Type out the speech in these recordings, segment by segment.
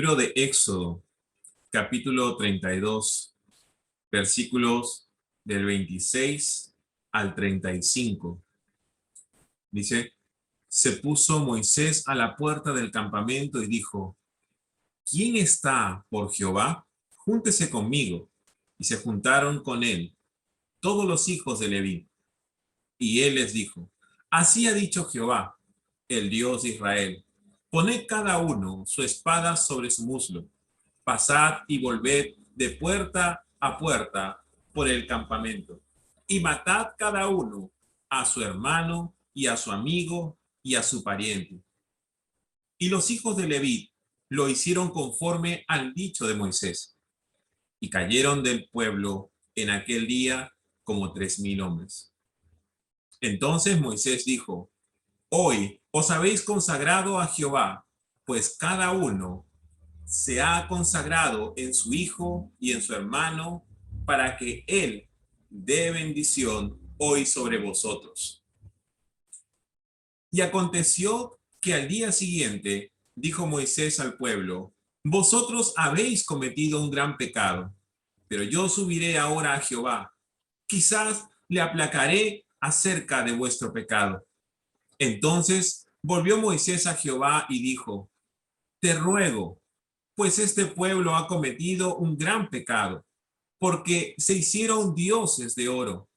Libro de Éxodo, capítulo 32, versículos del 26 al 35. Dice, se puso Moisés a la puerta del campamento y dijo, ¿quién está por Jehová? Júntese conmigo. Y se juntaron con él todos los hijos de Leví. Y él les dijo, así ha dicho Jehová, el Dios de Israel, poned cada uno su espada sobre su muslo, pasad y volved de puerta a puerta por el campamento, y matad cada uno a su hermano y a su amigo y a su pariente. Y los hijos de Leví lo hicieron conforme al dicho de Moisés, y cayeron del pueblo en aquel día como 3,000 hombres. Entonces Moisés dijo, hoy os habéis consagrado a Jehová, pues cada uno se ha consagrado en su hijo y en su hermano, para que él dé bendición hoy sobre vosotros. Y aconteció que al día siguiente dijo Moisés al pueblo, vosotros habéis cometido un gran pecado, pero yo subiré ahora a Jehová. Quizás le aplacaré acerca de vuestro pecado. Entonces volvió Moisés a Jehová y dijo, te ruego, pues este pueblo ha cometido un gran pecado, porque se hicieron dioses de oro.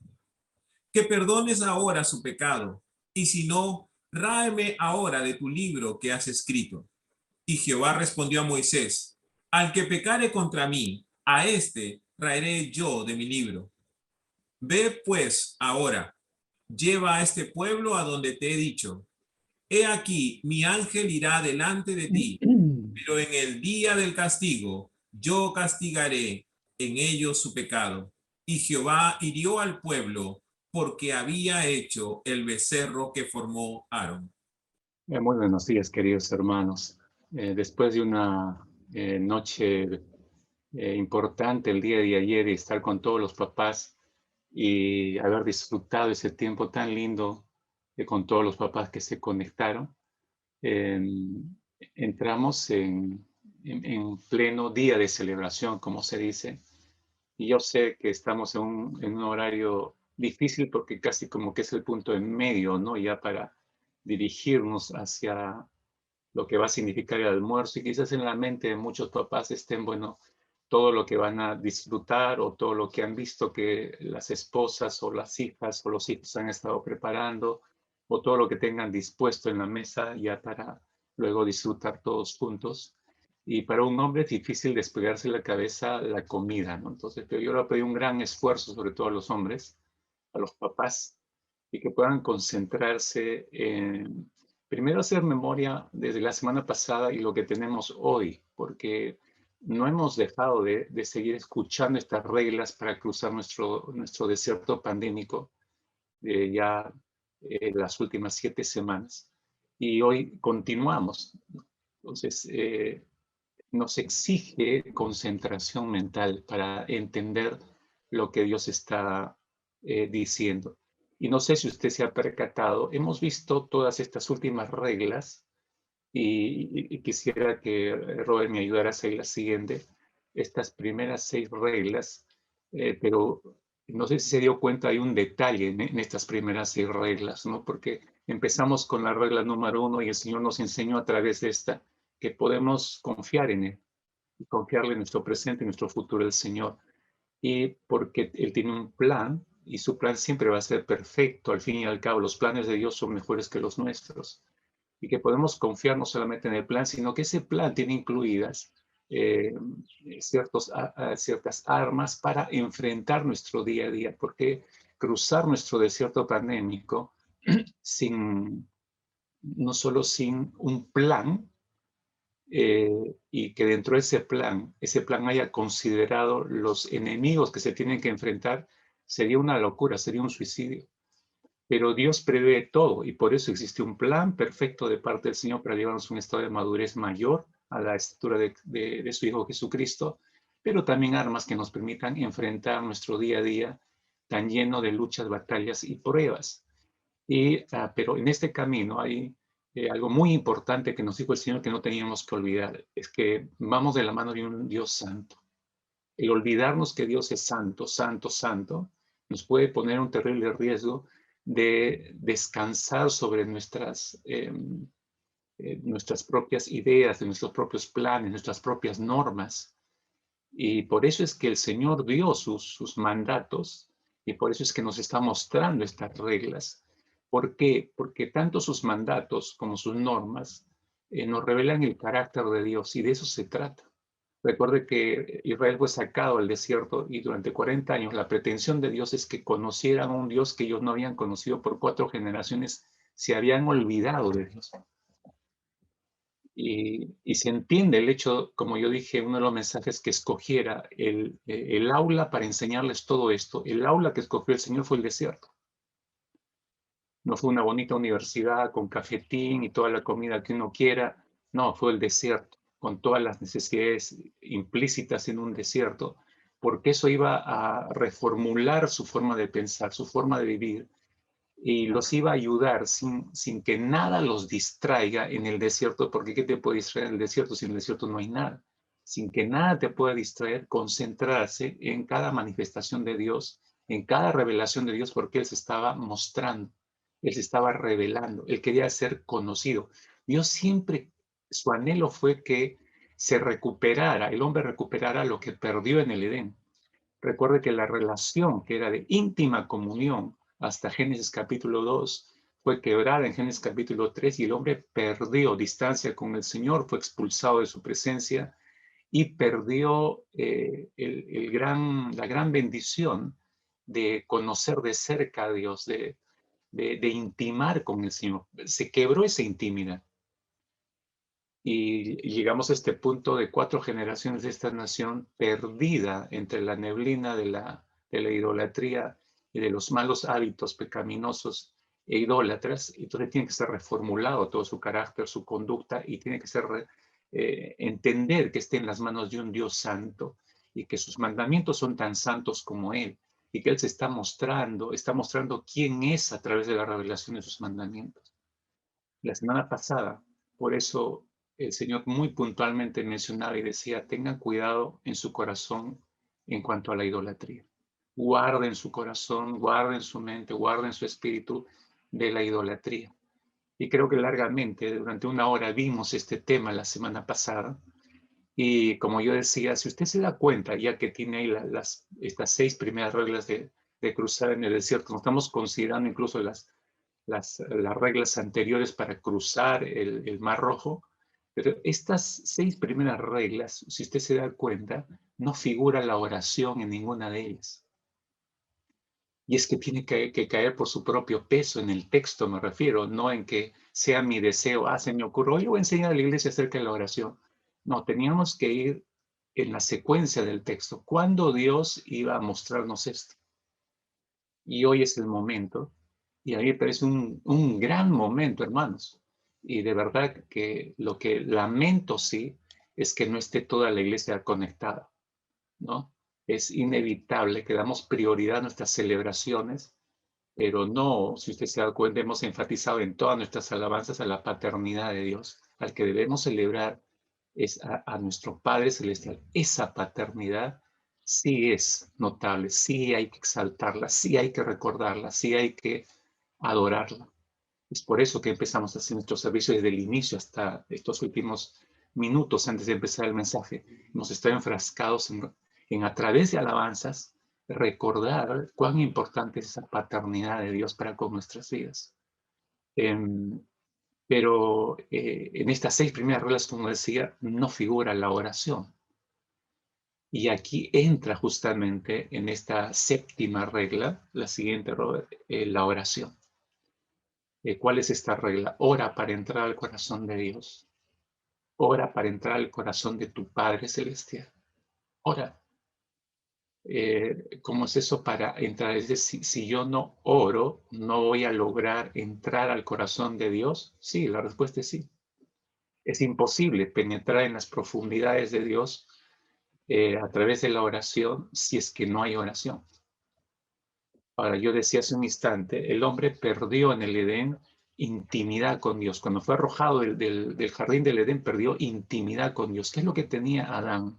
Que perdones ahora su pecado, y si no, ráeme ahora de tu libro que has escrito. Y Jehová respondió a Moisés, al que pecare contra mí, a éste raeré yo de mi libro. Ve pues ahora, lleva a este pueblo a donde te he dicho. He aquí, mi ángel irá delante de ti, pero en el día del castigo yo castigaré en ellos su pecado. Y Jehová hirió al pueblo porque había hecho el becerro que formó Aarón. Muy buenos días, queridos hermanos. Después de una noche importante el día de ayer y estar con todos los papás y haber disfrutado ese tiempo tan lindo con todos los papás que se conectaron, eh, entramos en pleno día de celebración, como se dice. Y yo sé que estamos en un horario difícil porque casi como que es el punto en medio, ¿no? Ya para dirigirnos hacia lo que va a significar el almuerzo y quizás en la mente de muchos papás estén, bueno, todo lo que van a disfrutar o todo lo que han visto que las esposas o las hijas o los hijos han estado preparando o todo lo que tengan dispuesto en la mesa ya para luego disfrutar todos juntos. Y para un hombre es difícil despegarse la cabeza la comida, ¿no? Entonces, pero yo le pedí un gran esfuerzo, sobre todo a los hombres, a los papás, y que puedan concentrarse en, primero hacer memoria desde la semana pasada y lo que tenemos hoy, porque no hemos dejado de seguir escuchando estas reglas para cruzar nuestro desierto pandémico ya las últimas 7 semanas. Y hoy continuamos. Entonces, nos exige concentración mental para entender lo que Dios está diciendo. Y no sé si usted se ha percatado, hemos visto todas estas últimas reglas y quisiera que Robert me ayudara a hacer la siguiente, estas primeras 6 reglas, pero no sé si se dio cuenta, hay un detalle en estas primeras 6 reglas, ¿no? Porque empezamos con la regla número 1 y el Señor nos enseñó a través de esta que podemos confiar en Él y confiarle en nuestro presente y nuestro futuro al Señor. Y porque Él tiene un plan y su plan siempre va a ser perfecto. Al fin y al cabo, los planes de Dios son mejores que los nuestros. Y que podemos confiar no solamente en el plan, sino que ese plan tiene incluidas eh, ciertas armas para enfrentar nuestro día a día, porque cruzar nuestro desierto pandémico sin, no solo sin un plan, y que dentro de ese plan haya considerado los enemigos que se tienen que enfrentar, sería una locura, sería un suicidio. Pero Dios prevé todo y por eso existe un plan perfecto de parte del Señor para llevarnos a un estado de madurez mayor a la estatura de su Hijo Jesucristo, pero también armas que nos permitan enfrentar nuestro día a día tan lleno de luchas, batallas y pruebas. Pero en este camino hay algo muy importante que nos dijo el Señor que no teníamos que olvidar, es que vamos de la mano de un Dios santo. El olvidarnos que Dios es santo, santo, santo, nos puede poner un terrible riesgo de descansar sobre nuestras propias ideas, de nuestros propios planes, nuestras propias normas. Y por eso es que el Señor dio sus mandatos y por eso es que nos está mostrando estas reglas. ¿Por qué? Porque tanto sus mandatos como sus normas nos revelan el carácter de Dios y de eso se trata. Recuerde que Israel fue sacado al desierto y durante 40 años la pretensión de Dios es que conocieran a un Dios que ellos no habían conocido por 4 generaciones, se habían olvidado de Dios. Y se entiende el hecho, como yo dije, uno de los mensajes que escogiera el aula para enseñarles todo esto, el aula que escogió el Señor fue el desierto. No fue una bonita universidad con cafetín y toda la comida que uno quiera, no, fue el desierto, con todas las necesidades implícitas en un desierto, porque eso iba a reformular su forma de pensar, su forma de vivir, y los iba a ayudar sin que nada los distraiga en el desierto, porque ¿qué te puede distraer en el desierto si en el desierto no hay nada? Sin que nada te pueda distraer, concentrarse en cada manifestación de Dios, en cada revelación de Dios, porque Él se estaba mostrando, Él se estaba revelando, Él quería ser conocido. Dios siempre, su anhelo fue que se recuperara, el hombre recuperara lo que perdió en el Edén. Recuerde que la relación que era de íntima comunión hasta Génesis capítulo 2 fue quebrada en Génesis capítulo 3 y el hombre perdió distancia con el Señor, fue expulsado de su presencia y perdió la gran bendición de conocer de cerca a Dios, de intimar con el Señor. Se quebró esa intimidad. Y llegamos a este punto de 4 generaciones de esta nación perdida entre la neblina de la idolatría y de los malos hábitos pecaminosos e idólatras. Entonces tiene que ser reformulado todo su carácter, su conducta, y tiene que ser entender que esté en las manos de un Dios santo y que sus mandamientos son tan santos como Él y que Él se está mostrando quién es a través de la revelación de sus mandamientos. La semana pasada, por eso el Señor muy puntualmente mencionaba y decía, tengan cuidado en su corazón en cuanto a la idolatría. Guarden su corazón, guarden su mente, guarden su espíritu de la idolatría. Y creo que largamente, durante una hora, vimos este tema la semana pasada. Y como yo decía, si usted se da cuenta, ya que tiene ahí estas 6 primeras reglas de cruzar en el desierto, no estamos considerando incluso las reglas anteriores para cruzar el Mar Rojo, pero estas 6 primeras reglas, si usted se da cuenta, no figura la oración en ninguna de ellas. Y es que tiene que caer por su propio peso en el texto, me refiero, no en que sea mi deseo, se me ocurrió, hoy voy a enseñar a la iglesia acerca de la oración. No, teníamos que ir en la secuencia del texto. ¿Cuándo Dios iba a mostrarnos esto? Y hoy es el momento, y a mí me parece un gran momento, hermanos. Y de verdad que lo que lamento, sí, es que no esté toda la iglesia conectada, ¿no? Es inevitable que damos prioridad a nuestras celebraciones, pero no, si usted se da cuenta, hemos enfatizado en todas nuestras alabanzas a la paternidad de Dios. Al que debemos celebrar es a nuestro Padre Celestial. Esa paternidad sí es notable, sí hay que exaltarla, sí hay que recordarla, sí hay que adorarla. Es por eso que empezamos a hacer nuestro servicio desde el inicio hasta estos últimos minutos antes de empezar el mensaje. Hemos estado enfrascados en a través de alabanzas, recordar cuán importante es esa paternidad de Dios para con nuestras vidas. Pero en estas 6 primeras reglas, como decía, no figura la oración. Y aquí entra justamente en esta 7ª regla, la siguiente, Robert, la oración. ¿Cuál es esta regla? Ora para entrar al corazón de Dios. Ora para entrar al corazón de tu Padre Celestial. Ora. ¿Cómo es eso para entrar? Es decir, si yo no oro, ¿no voy a lograr entrar al corazón de Dios? Sí, la respuesta es sí. Es imposible penetrar en las profundidades de Dios a través de la oración si es que no hay oración. Ahora, yo decía hace un instante, el hombre perdió en el Edén intimidad con Dios. Cuando fue arrojado del jardín del Edén, perdió intimidad con Dios. ¿Qué es lo que tenía Adán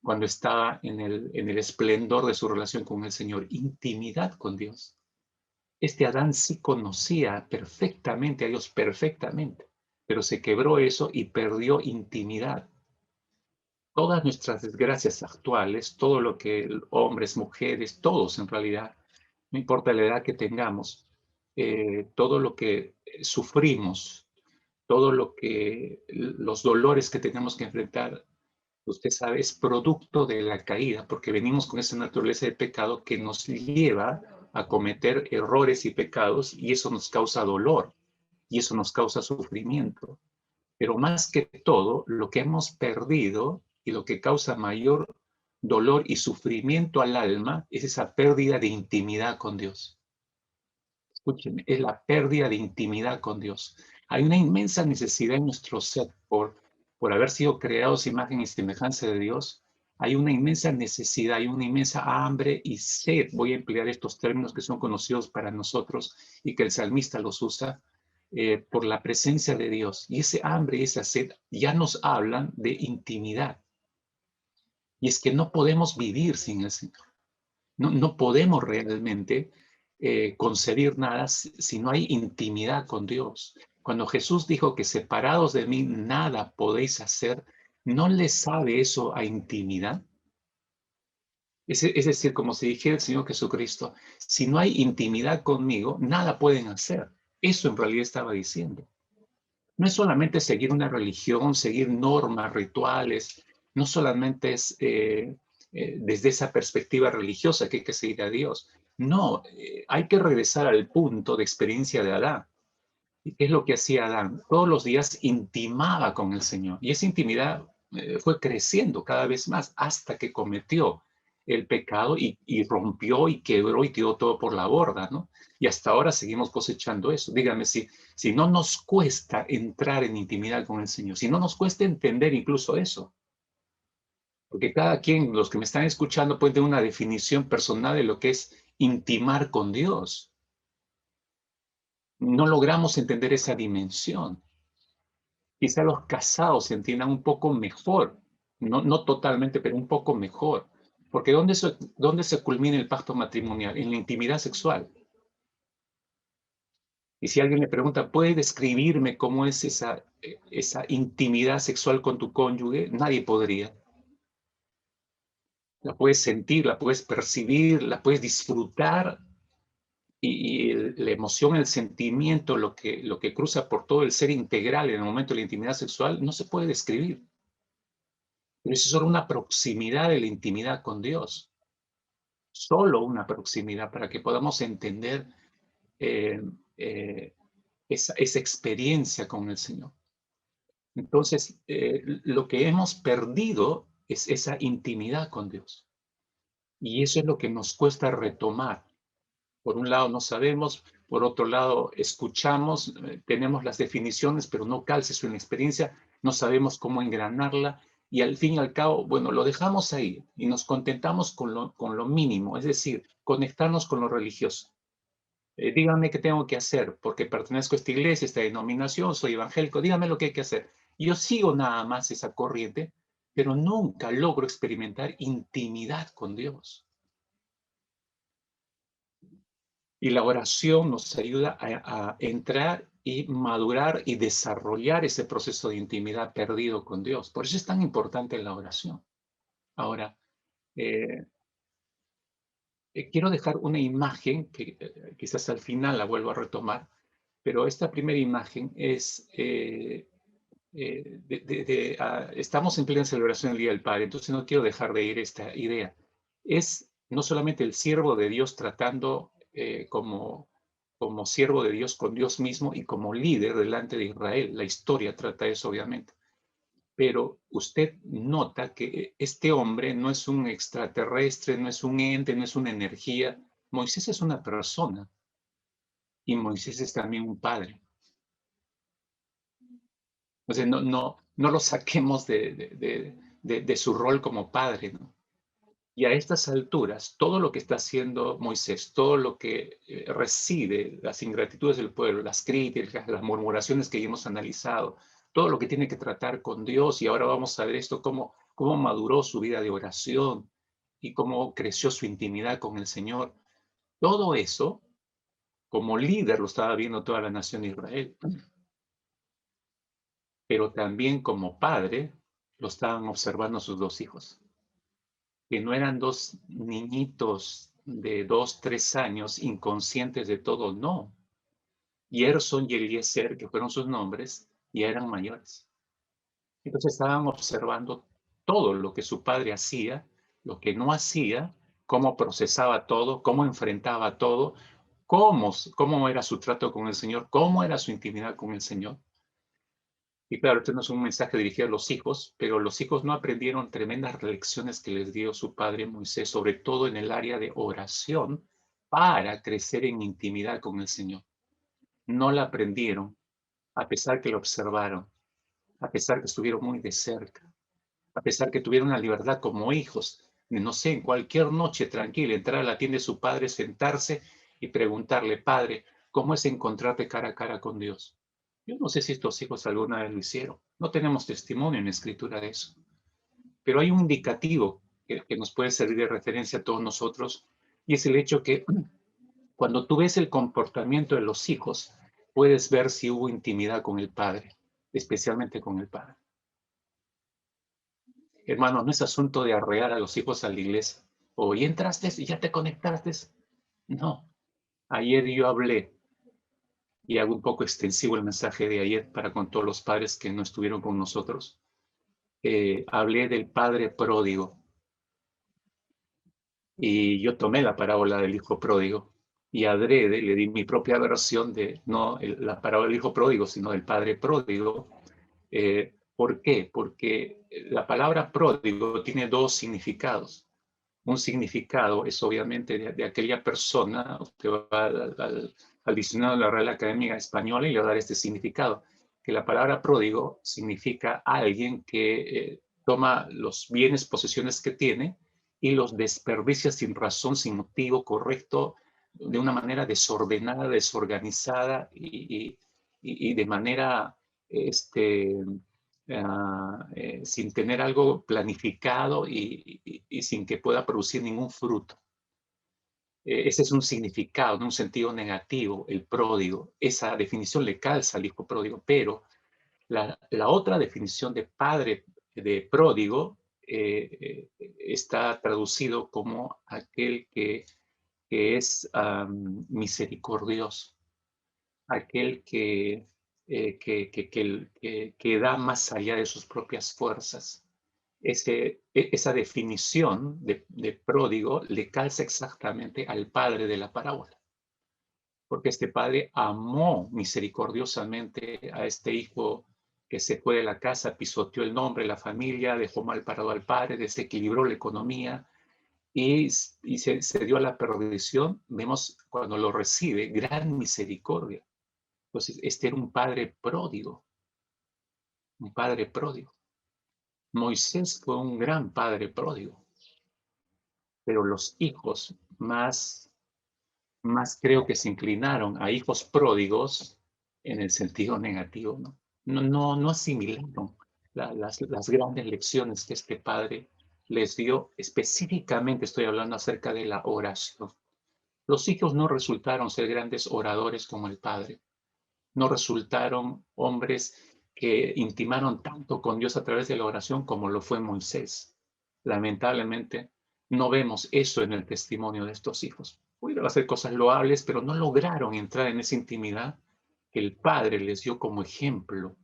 cuando estaba en el esplendor de su relación con el Señor? Intimidad con Dios. Este Adán sí conocía perfectamente a Dios, perfectamente, pero se quebró eso y perdió intimidad. Todas nuestras desgracias actuales, todo lo que hombres, mujeres, todos en realidad, no importa la edad que tengamos, todo lo que sufrimos, todo lo que los dolores que tenemos que enfrentar, usted sabe, es producto de la caída, porque venimos con esa naturaleza de pecado que nos lleva a cometer errores y pecados, y eso nos causa dolor, y eso nos causa sufrimiento. Pero más que todo, lo que hemos perdido y lo que causa mayor dolor y sufrimiento al alma es esa pérdida de intimidad con Dios. Escúcheme, es la pérdida de intimidad con Dios. Hay una inmensa necesidad en nuestro ser por haber sido creados imagen y semejanza de Dios. Hay una inmensa necesidad, hay una inmensa hambre y sed. Voy a emplear estos términos que son conocidos para nosotros y que el salmista los usa por la presencia de Dios. Y ese hambre y esa sed ya nos hablan de intimidad. Y es que no podemos vivir sin el Señor. No podemos realmente concebir nada si no hay intimidad con Dios. Cuando Jesús dijo que separados de mí nada podéis hacer, ¿no le sabe eso a intimidad? Es decir, como si dijera el Señor Jesucristo, si no hay intimidad conmigo, nada pueden hacer. Eso en realidad estaba diciendo. No es solamente seguir una religión, seguir normas, rituales, no solamente es desde esa perspectiva religiosa que hay que seguir a Dios. No, hay que regresar al punto de experiencia de Adán. ¿Y qué es lo que hacía Adán? Todos los días intimaba con el Señor y esa intimidad fue creciendo cada vez más hasta que cometió el pecado y rompió y quebró y tiró todo por la borda, ¿no? Y hasta ahora seguimos cosechando eso. Dígame, si no nos cuesta entrar en intimidad con el Señor, si no nos cuesta entender incluso eso, porque cada quien, los que me están escuchando, puede tener una definición personal de lo que es intimar con Dios. No logramos entender esa dimensión. Quizá los casados se entiendan un poco mejor, no totalmente, pero un poco mejor. Porque ¿dónde se culmina el pacto matrimonial? En la intimidad sexual. Y si alguien le pregunta, ¿puede describirme cómo es esa intimidad sexual con tu cónyuge? Nadie podría. La puedes sentir, la puedes percibir, la puedes disfrutar y la emoción, el sentimiento, lo que cruza por todo el ser integral en el momento de la intimidad sexual, no se puede describir. Pero eso es solo una proximidad de la intimidad con Dios. Solo una proximidad para que podamos entender eh, eh, esa experiencia con el Señor. Entonces, lo que hemos perdido es esa intimidad con Dios. Y eso es lo que nos cuesta retomar. Por un lado no sabemos, por otro lado escuchamos, tenemos las definiciones, pero no calce su experiencia, no sabemos cómo engranarla y al fin y al cabo, bueno, lo dejamos ahí y nos contentamos con lo mínimo, es decir, conectarnos con lo religioso. Díganme qué tengo que hacer, porque pertenezco a esta iglesia, esta denominación, soy evangélico, díganme lo que hay que hacer. Y yo sigo nada más esa corriente, pero nunca logro experimentar intimidad con Dios. Y la oración nos ayuda a entrar y madurar y desarrollar ese proceso de intimidad perdido con Dios. Por eso es tan importante la oración. Ahora, eh, quiero dejar una imagen que quizás al final la vuelvo a retomar, pero esta primera imagen es, estamos en plena celebración del Día del Padre, entonces no quiero dejar de ir esta idea. Es no solamente el siervo de Dios tratando como siervo de Dios con Dios mismo y como líder delante de Israel. La historia trata eso, obviamente. Pero usted nota que este hombre no es un extraterrestre, no es un ente, no es una energía. Moisés es una persona y Moisés es también un padre. O sea, no lo saquemos de su rol como padre, ¿no? Y a estas alturas, todo lo que está haciendo Moisés, todo lo que recibe, las ingratitudes del pueblo, las críticas, las murmuraciones que ya hemos analizado, todo lo que tiene que tratar con Dios, y ahora vamos a ver esto, cómo maduró su vida de oración y cómo creció su intimidad con el Señor. Todo eso, como líder, lo estaba viendo toda la nación de Israel, pero también como padre, lo estaban observando sus dos hijos, que no eran dos niñitos de 2, 3 años inconscientes de todo, no. Gerson y Eliezer, que fueron sus nombres, ya eran mayores. Entonces estaban observando todo lo que su padre hacía, lo que no hacía, cómo procesaba todo, cómo enfrentaba todo, cómo era su trato con el Señor, cómo era su intimidad con el Señor. Y claro, este no es un mensaje dirigido a los hijos, pero los hijos no aprendieron tremendas lecciones que les dio su padre Moisés, sobre todo en el área de oración, para crecer en intimidad con el Señor. No la aprendieron, a pesar que lo observaron, a pesar que estuvieron muy de cerca, a pesar que tuvieron la libertad como hijos, de, no sé, en cualquier noche tranquila, entrar a la tienda de su padre, sentarse y preguntarle, Padre, ¿cómo es encontrarte cara a cara con Dios? Yo no sé si estos hijos alguna vez lo hicieron. No tenemos testimonio en la escritura de eso. Pero hay un indicativo que nos puede servir de referencia a todos nosotros, y es el hecho que cuando tú ves el comportamiento de los hijos, puedes ver si hubo intimidad con el padre, especialmente con el padre. Hermano, no es asunto de arrear a los hijos a la iglesia. O ya entraste y ya te conectaste. No. Ayer yo hablé, y hago un poco extensivo el mensaje de ayer para con todos los padres que no estuvieron con nosotros. Hablé del padre pródigo. Y yo tomé la parábola del hijo pródigo y adrede le di mi propia versión de no la parábola del hijo pródigo, sino del padre pródigo. ¿Por qué? Porque la palabra pródigo tiene dos significados. Un significado es obviamente de aquella persona, usted va al diccionario de la Real Academia Española y le va a dar este significado, que la palabra pródigo significa alguien que toma los bienes, posesiones que tiene y los desperdicia sin razón, sin motivo correcto, de una manera desordenada, desorganizada y de manera sin tener algo planificado y sin que pueda producir ningún fruto. Ese es un significado, un sentido negativo, el pródigo. Esa definición le calza al hijo pródigo, pero la otra definición de padre de pródigo está traducido como aquel que es misericordioso, aquel que da más allá de sus propias fuerzas. Esa definición de pródigo le calza exactamente al padre de la parábola, porque este padre amó misericordiosamente a este hijo que se fue de la casa, pisoteó el nombre, la familia, dejó mal parado al padre, desequilibró la economía y se dio a la perdición. Vemos cuando lo recibe, gran misericordia. Entonces, este era un padre pródigo, un padre pródigo. Moisés fue un gran padre pródigo, pero los hijos más creo que se inclinaron a hijos pródigos en el sentido negativo, ¿no? No asimilaron las grandes lecciones que este padre les dio. Específicamente estoy hablando acerca de la oración. Los hijos no resultaron ser grandes oradores como el padre. No resultaron hombres que intimaron tanto con Dios a través de la oración como lo fue Moisés. Lamentablemente, no vemos eso en el testimonio de estos hijos. Pudieron hacer cosas loables, pero no lograron entrar en esa intimidad que el Padre les dio como ejemplo.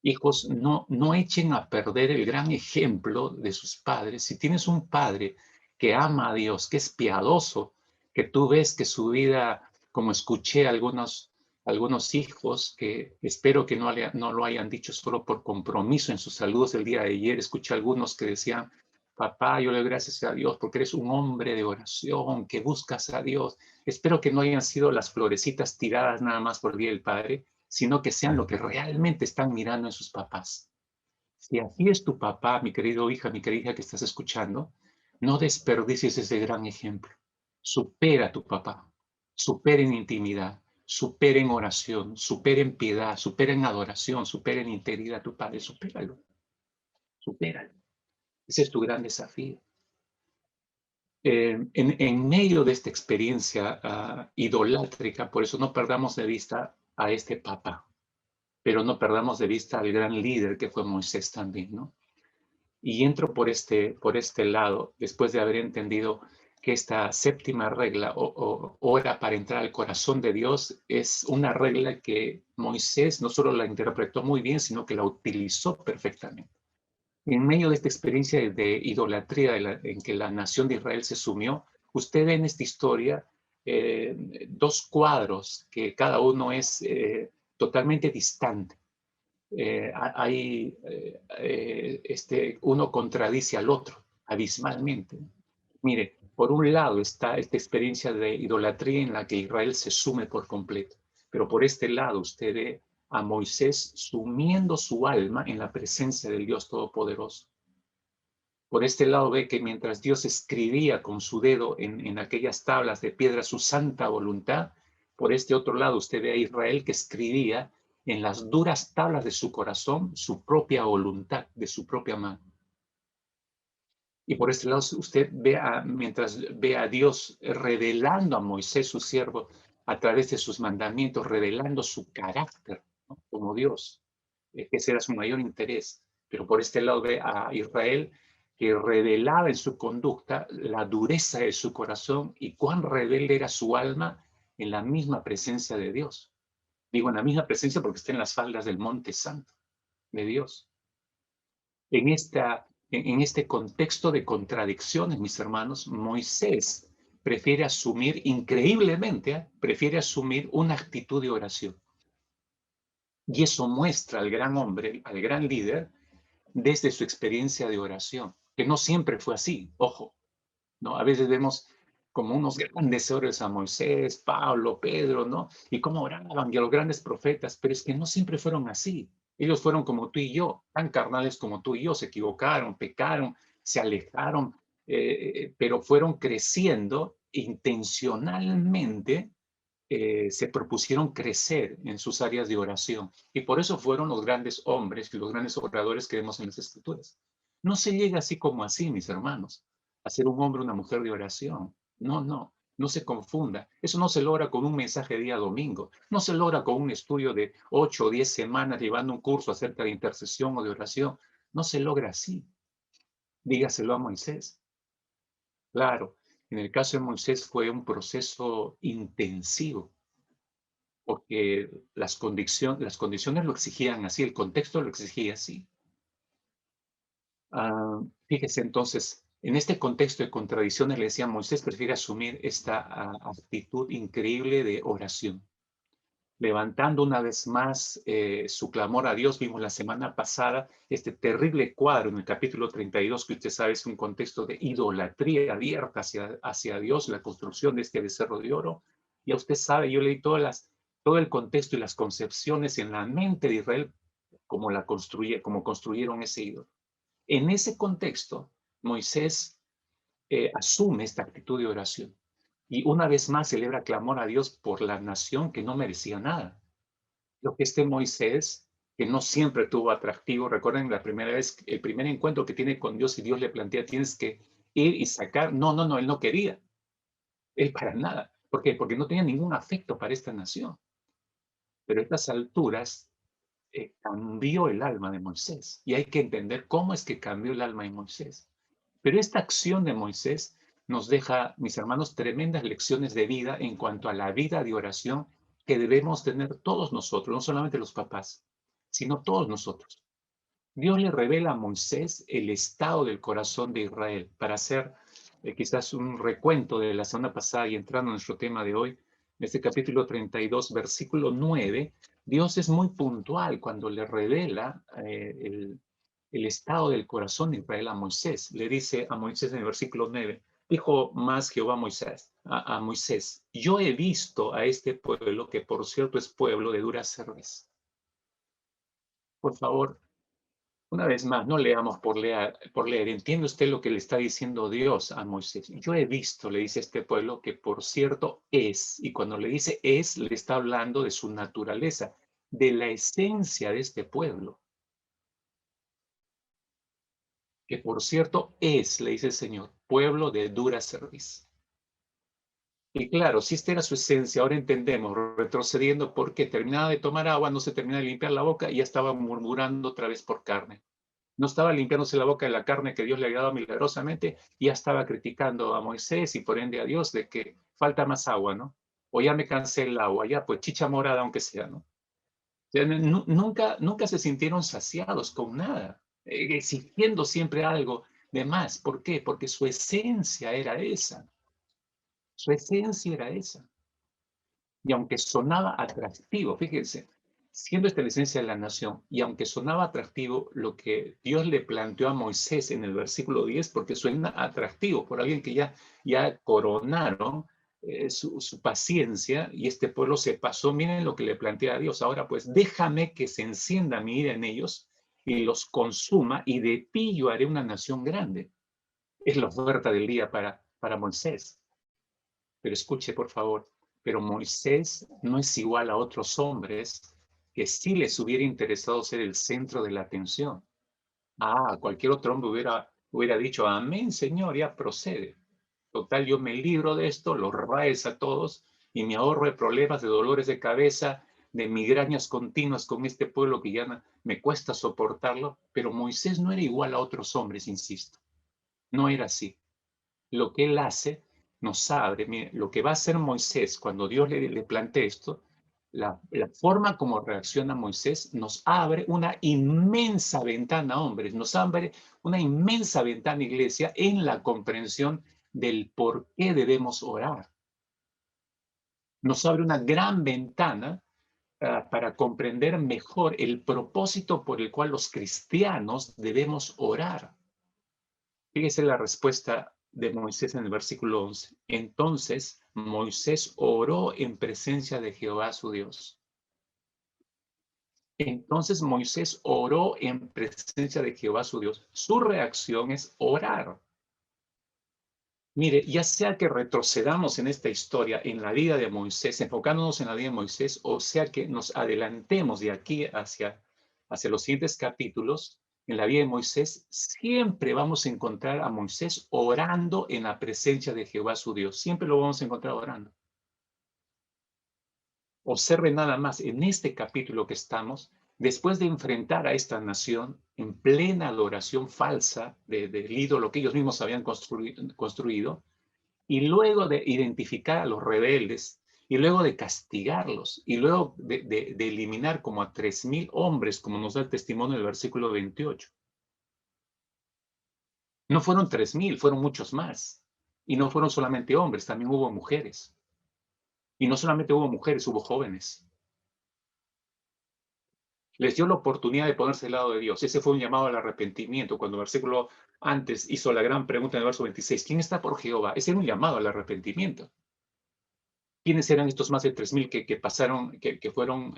Hijos, no echen a perder el gran ejemplo de sus padres. Si tienes un padre que ama a Dios, que es piadoso, que tú ves que su vida, como escuché algunos hijos, que espero que no lo hayan dicho solo por compromiso en sus saludos del día de ayer, escuché algunos que decían, papá, yo le doy gracias a Dios porque eres un hombre de oración, que buscas a Dios. Espero que no hayan sido las florecitas tiradas nada más por el día del Padre, sino que sean lo que realmente están mirando en sus papás. Si así es tu papá, mi querido hija, mi querida hija que estás escuchando, No desperdicies ese gran ejemplo. Supera a tu papá. Supera en intimidad. Supera en oración. Supera en piedad. Supera en adoración. Supera en integridad a tu padre. Supéralo. Supéralo. Ese es tu gran desafío. En medio de esta experiencia idolátrica, por eso no perdamos de vista a este papá, pero no perdamos de vista al gran líder que fue Moisés también, ¿no? Y entro por este lado, después de haber entendido que esta séptima regla, o hora para entrar al corazón de Dios, es una regla que Moisés no solo la interpretó muy bien, sino que la utilizó perfectamente. En medio de esta experiencia de idolatría en que la nación de Israel se sumió, usted ve en esta historia dos cuadros que cada uno es totalmente distante. Uno contradice al otro abismalmente. Mire, por un lado está esta experiencia de idolatría en la que Israel se sume por completo, pero por este lado usted ve a Moisés sumiendo su alma en la presencia del Dios Todopoderoso. Por este lado ve que mientras Dios escribía con su dedo en aquellas tablas de piedra su santa voluntad, por este otro lado usted ve a Israel que escribía en las duras tablas de su corazón su propia voluntad, de su propia mano. Y por este lado usted ve mientras ve a Dios revelando a Moisés, su siervo, a través de sus mandamientos, revelando su carácter, ¿no? Como Dios, que ese era su mayor interés. Pero por este lado ve a Israel que revelaba en su conducta la dureza de su corazón y cuán rebelde era su alma en la misma presencia de Dios. Digo en la misma presencia porque está en las faldas del Monte Santo de Dios. En este contexto de contradicciones, mis hermanos, Moisés prefiere asumir, increíblemente, prefiere asumir una actitud de oración. Y eso muestra al gran hombre, al gran líder, desde su experiencia de oración, que no siempre fue así, ojo, ¿no? A veces vemos como unos grandes héroes a Moisés, Pablo, Pedro, ¿no? Y cómo oraban, y a los grandes profetas, pero es que no siempre fueron así. Ellos fueron como tú y yo, tan carnales como tú y yo, se equivocaron, pecaron, se alejaron, pero fueron creciendo intencionalmente, se propusieron crecer en sus áreas de oración. Y por eso fueron los grandes hombres y los grandes oradores que vemos en las Escrituras. No se llega así como así, mis hermanos, a ser un hombre o una mujer de oración. No, no, no se confunda. Eso no se logra con un mensaje día domingo. No se logra con un estudio de 8 o 10 semanas llevando un curso acerca de intercesión o de oración. No se logra así. Dígaselo a Moisés. Claro, en el caso de Moisés fue un proceso intensivo, porque las condiciones lo exigían así, el contexto lo exigía así. Fíjese entonces, en este contexto de contradicciones, le decía, Moisés prefiere asumir esta actitud increíble de oración, levantando una vez más su clamor a Dios. Vimos la semana pasada este terrible cuadro en el capítulo 32, que usted sabe es un contexto de idolatría abierta hacia Dios, la construcción de este becerro de oro. Ya usted sabe, yo leí todo el contexto y las concepciones en la mente de Israel, como construyeron ese ídolo. En ese contexto, Moisés asume esta actitud de oración y una vez más celebra clamor a Dios por la nación que no merecía nada. Lo que Moisés, que no siempre tuvo atractivo, recuerden la primera vez, el primer encuentro que tiene con Dios y Dios le plantea, tienes que ir y sacar. No, no, no, él no quería. Él para nada. ¿Por qué? Porque no tenía ningún afecto para esta nación. Pero a estas alturas cambió el alma de Moisés. Y hay que entender cómo es que cambió el alma de Moisés. Pero esta acción de Moisés nos deja, mis hermanos, tremendas lecciones de vida en cuanto a la vida de oración que debemos tener todos nosotros, no solamente los papás, sino todos nosotros. Dios le revela a Moisés el estado del corazón de Israel. Para hacer quizás un recuento de la semana pasada y entrando en nuestro tema de hoy, en este capítulo 32, versículo 9, Dios es muy puntual cuando le revela el estado del corazón de Israel a Moisés. Le dice a Moisés en el versículo 9, dijo más Jehová a Moisés, yo he visto a este pueblo, que por cierto es pueblo de dura cerveza. Por favor, Una vez más, no leamos por leer, por leer. ¿Entiende usted lo que le está diciendo Dios a Moisés? Yo he visto, le dice a este pueblo, que por cierto es, y cuando le dice es, le está hablando de su naturaleza, de la esencia de este pueblo. Que por cierto es, le dice el Señor, pueblo de dura cerviz. Y claro, si esta era su esencia, ahora entendemos, retrocediendo, porque terminaba de tomar agua, no se termina de limpiar la boca y ya estaba murmurando otra vez por carne. No estaba limpiándose la boca de la carne que Dios le había dado milagrosamente, y ya estaba criticando a Moisés y por ende a Dios de que falta más agua, ¿no? O ya me cansé el agua, ya pues chicha morada aunque sea, ¿no? O sea, nunca se sintieron saciados con nada, exigiendo siempre algo de más. ¿Por qué? Porque su esencia era esa. Su esencia era esa. Y aunque sonaba atractivo, fíjense, siendo esta la esencia de la nación, y aunque sonaba atractivo lo que Dios le planteó a Moisés en el versículo 10, porque suena atractivo por alguien que ya coronaron su paciencia, y este pueblo se pasó, miren lo que le plantea a Dios, ahora pues déjame que se encienda mi ira en ellos y los consuma, y de ti yo haré una nación grande. Es la oferta del día para Moisés. Pero escuche, por favor, pero Moisés no es igual a otros hombres que sí les hubiera interesado ser el centro de la atención. Cualquier otro hombre hubiera dicho, amén, Señor, ya procede. Total, yo me libro de esto, los rayes a todos y me ahorro de problemas, de dolores de cabeza, de migrañas continuas con este pueblo que ya me cuesta soportarlo. Pero Moisés no era igual a otros hombres, insisto. No era así. Lo que él hace nos abre, mire, lo que va a hacer Moisés cuando Dios le plantea esto, la forma como reacciona Moisés nos abre una inmensa ventana, hombres, nos abre una inmensa ventana, iglesia, en la comprensión del por qué debemos orar. Nos abre una gran ventana para comprender mejor el propósito por el cual los cristianos debemos orar. Fíjese la respuesta de Moisés en el versículo 11. Entonces Moisés oró en presencia de Jehová su Dios. Entonces Moisés oró en presencia de Jehová su Dios. Su reacción es orar. Mire, ya sea que retrocedamos en esta historia, en la vida de Moisés, enfocándonos en la vida de Moisés, o sea que nos adelantemos de aquí hacia los siguientes capítulos, en la vida de Moisés, siempre vamos a encontrar a Moisés orando en la presencia de Jehová su Dios. Siempre lo vamos a encontrar orando. Observe nada más, en este capítulo que estamos, después de enfrentar a esta nación en plena adoración falsa del ídolo que ellos mismos habían construido, y luego de identificar a los rebeldes, y luego de castigarlos, y luego de eliminar como a 3,000 hombres, como nos da el testimonio del versículo 28. No fueron 3,000, fueron muchos más. Y no fueron solamente hombres, también hubo mujeres. Y no solamente hubo mujeres, hubo jóvenes. Les dio la oportunidad de ponerse al lado de Dios. Ese fue un llamado al arrepentimiento. Cuando el versículo antes hizo la gran pregunta en el verso 26, ¿quién está por Jehová? Ese era un llamado al arrepentimiento. ¿Quiénes eran estos más de 3,000 que pasaron, que fueron,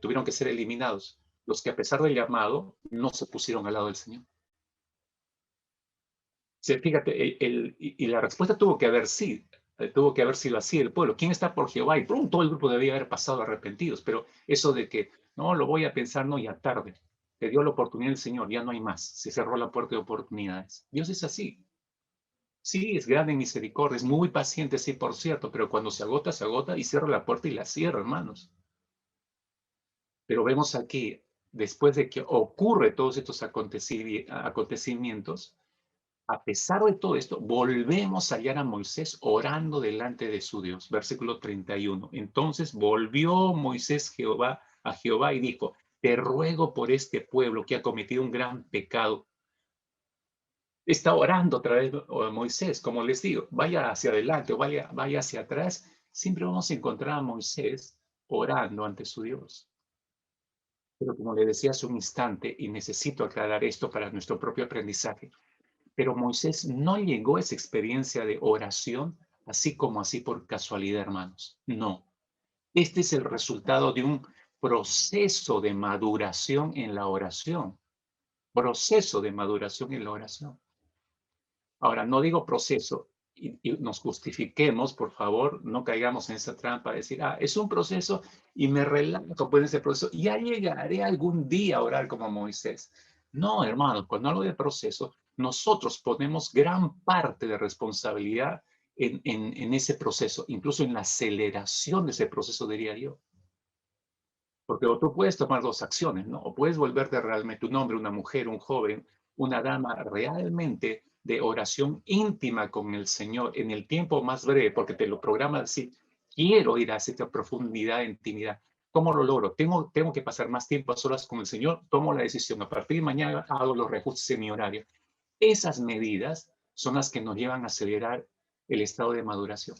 tuvieron que ser eliminados? Los que a pesar del llamado no se pusieron al lado del Señor. Fíjate, y la respuesta tuvo que haber sido así el pueblo. ¿Quién está por Jehová? Y pronto todo el grupo debía haber pasado arrepentidos. Pero eso de que no lo voy a pensar, no, ya tarde. Te dio la oportunidad el Señor, ya no hay más. Se cerró la puerta de oportunidades. Dios es así. Sí, es grande en misericordia, es muy paciente, sí, por cierto, pero cuando se agota y cierra la puerta y la cierra, hermanos. Pero vemos aquí, después de que ocurre todos estos acontecimientos, a pesar de todo esto, volvemos a hallar a Moisés orando delante de su Dios. Versículo 31. Entonces volvió Moisés a Jehová y dijo, te ruego por este pueblo que ha cometido un gran pecado. Está orando otra vez Moisés, como les digo, vaya hacia adelante o vaya hacia atrás, siempre vamos a encontrar a Moisés orando ante su Dios. Pero como le decía hace un instante, y necesito aclarar esto para nuestro propio aprendizaje, pero Moisés no llegó a esa experiencia de oración así como así por casualidad, hermanos. No. Este es el resultado de un proceso de maduración en la oración. proceso de maduración en la oración. Ahora, no digo proceso y nos justifiquemos, por favor, no caigamos en esa trampa de decir, es un proceso y me relajo por ese proceso. Ya llegaré algún día a orar como Moisés. No, hermanos, cuando hablo de proceso, nosotros ponemos gran parte de responsabilidad en ese proceso, incluso en la aceleración de ese proceso, diría yo. Porque o tú puedes tomar dos acciones, ¿no? O puedes volverte realmente un hombre, una mujer, un joven, una dama realmente de oración íntima con el Señor en el tiempo más breve, porque te lo programa así. Quiero ir a esa profundidad de intimidad. ¿Cómo lo logro? Tengo que pasar más tiempo a solas con el Señor. Tomo la decisión. A partir de mañana hago los reajustes en mi horario. Esas medidas son las que nos llevan a acelerar el estado de maduración.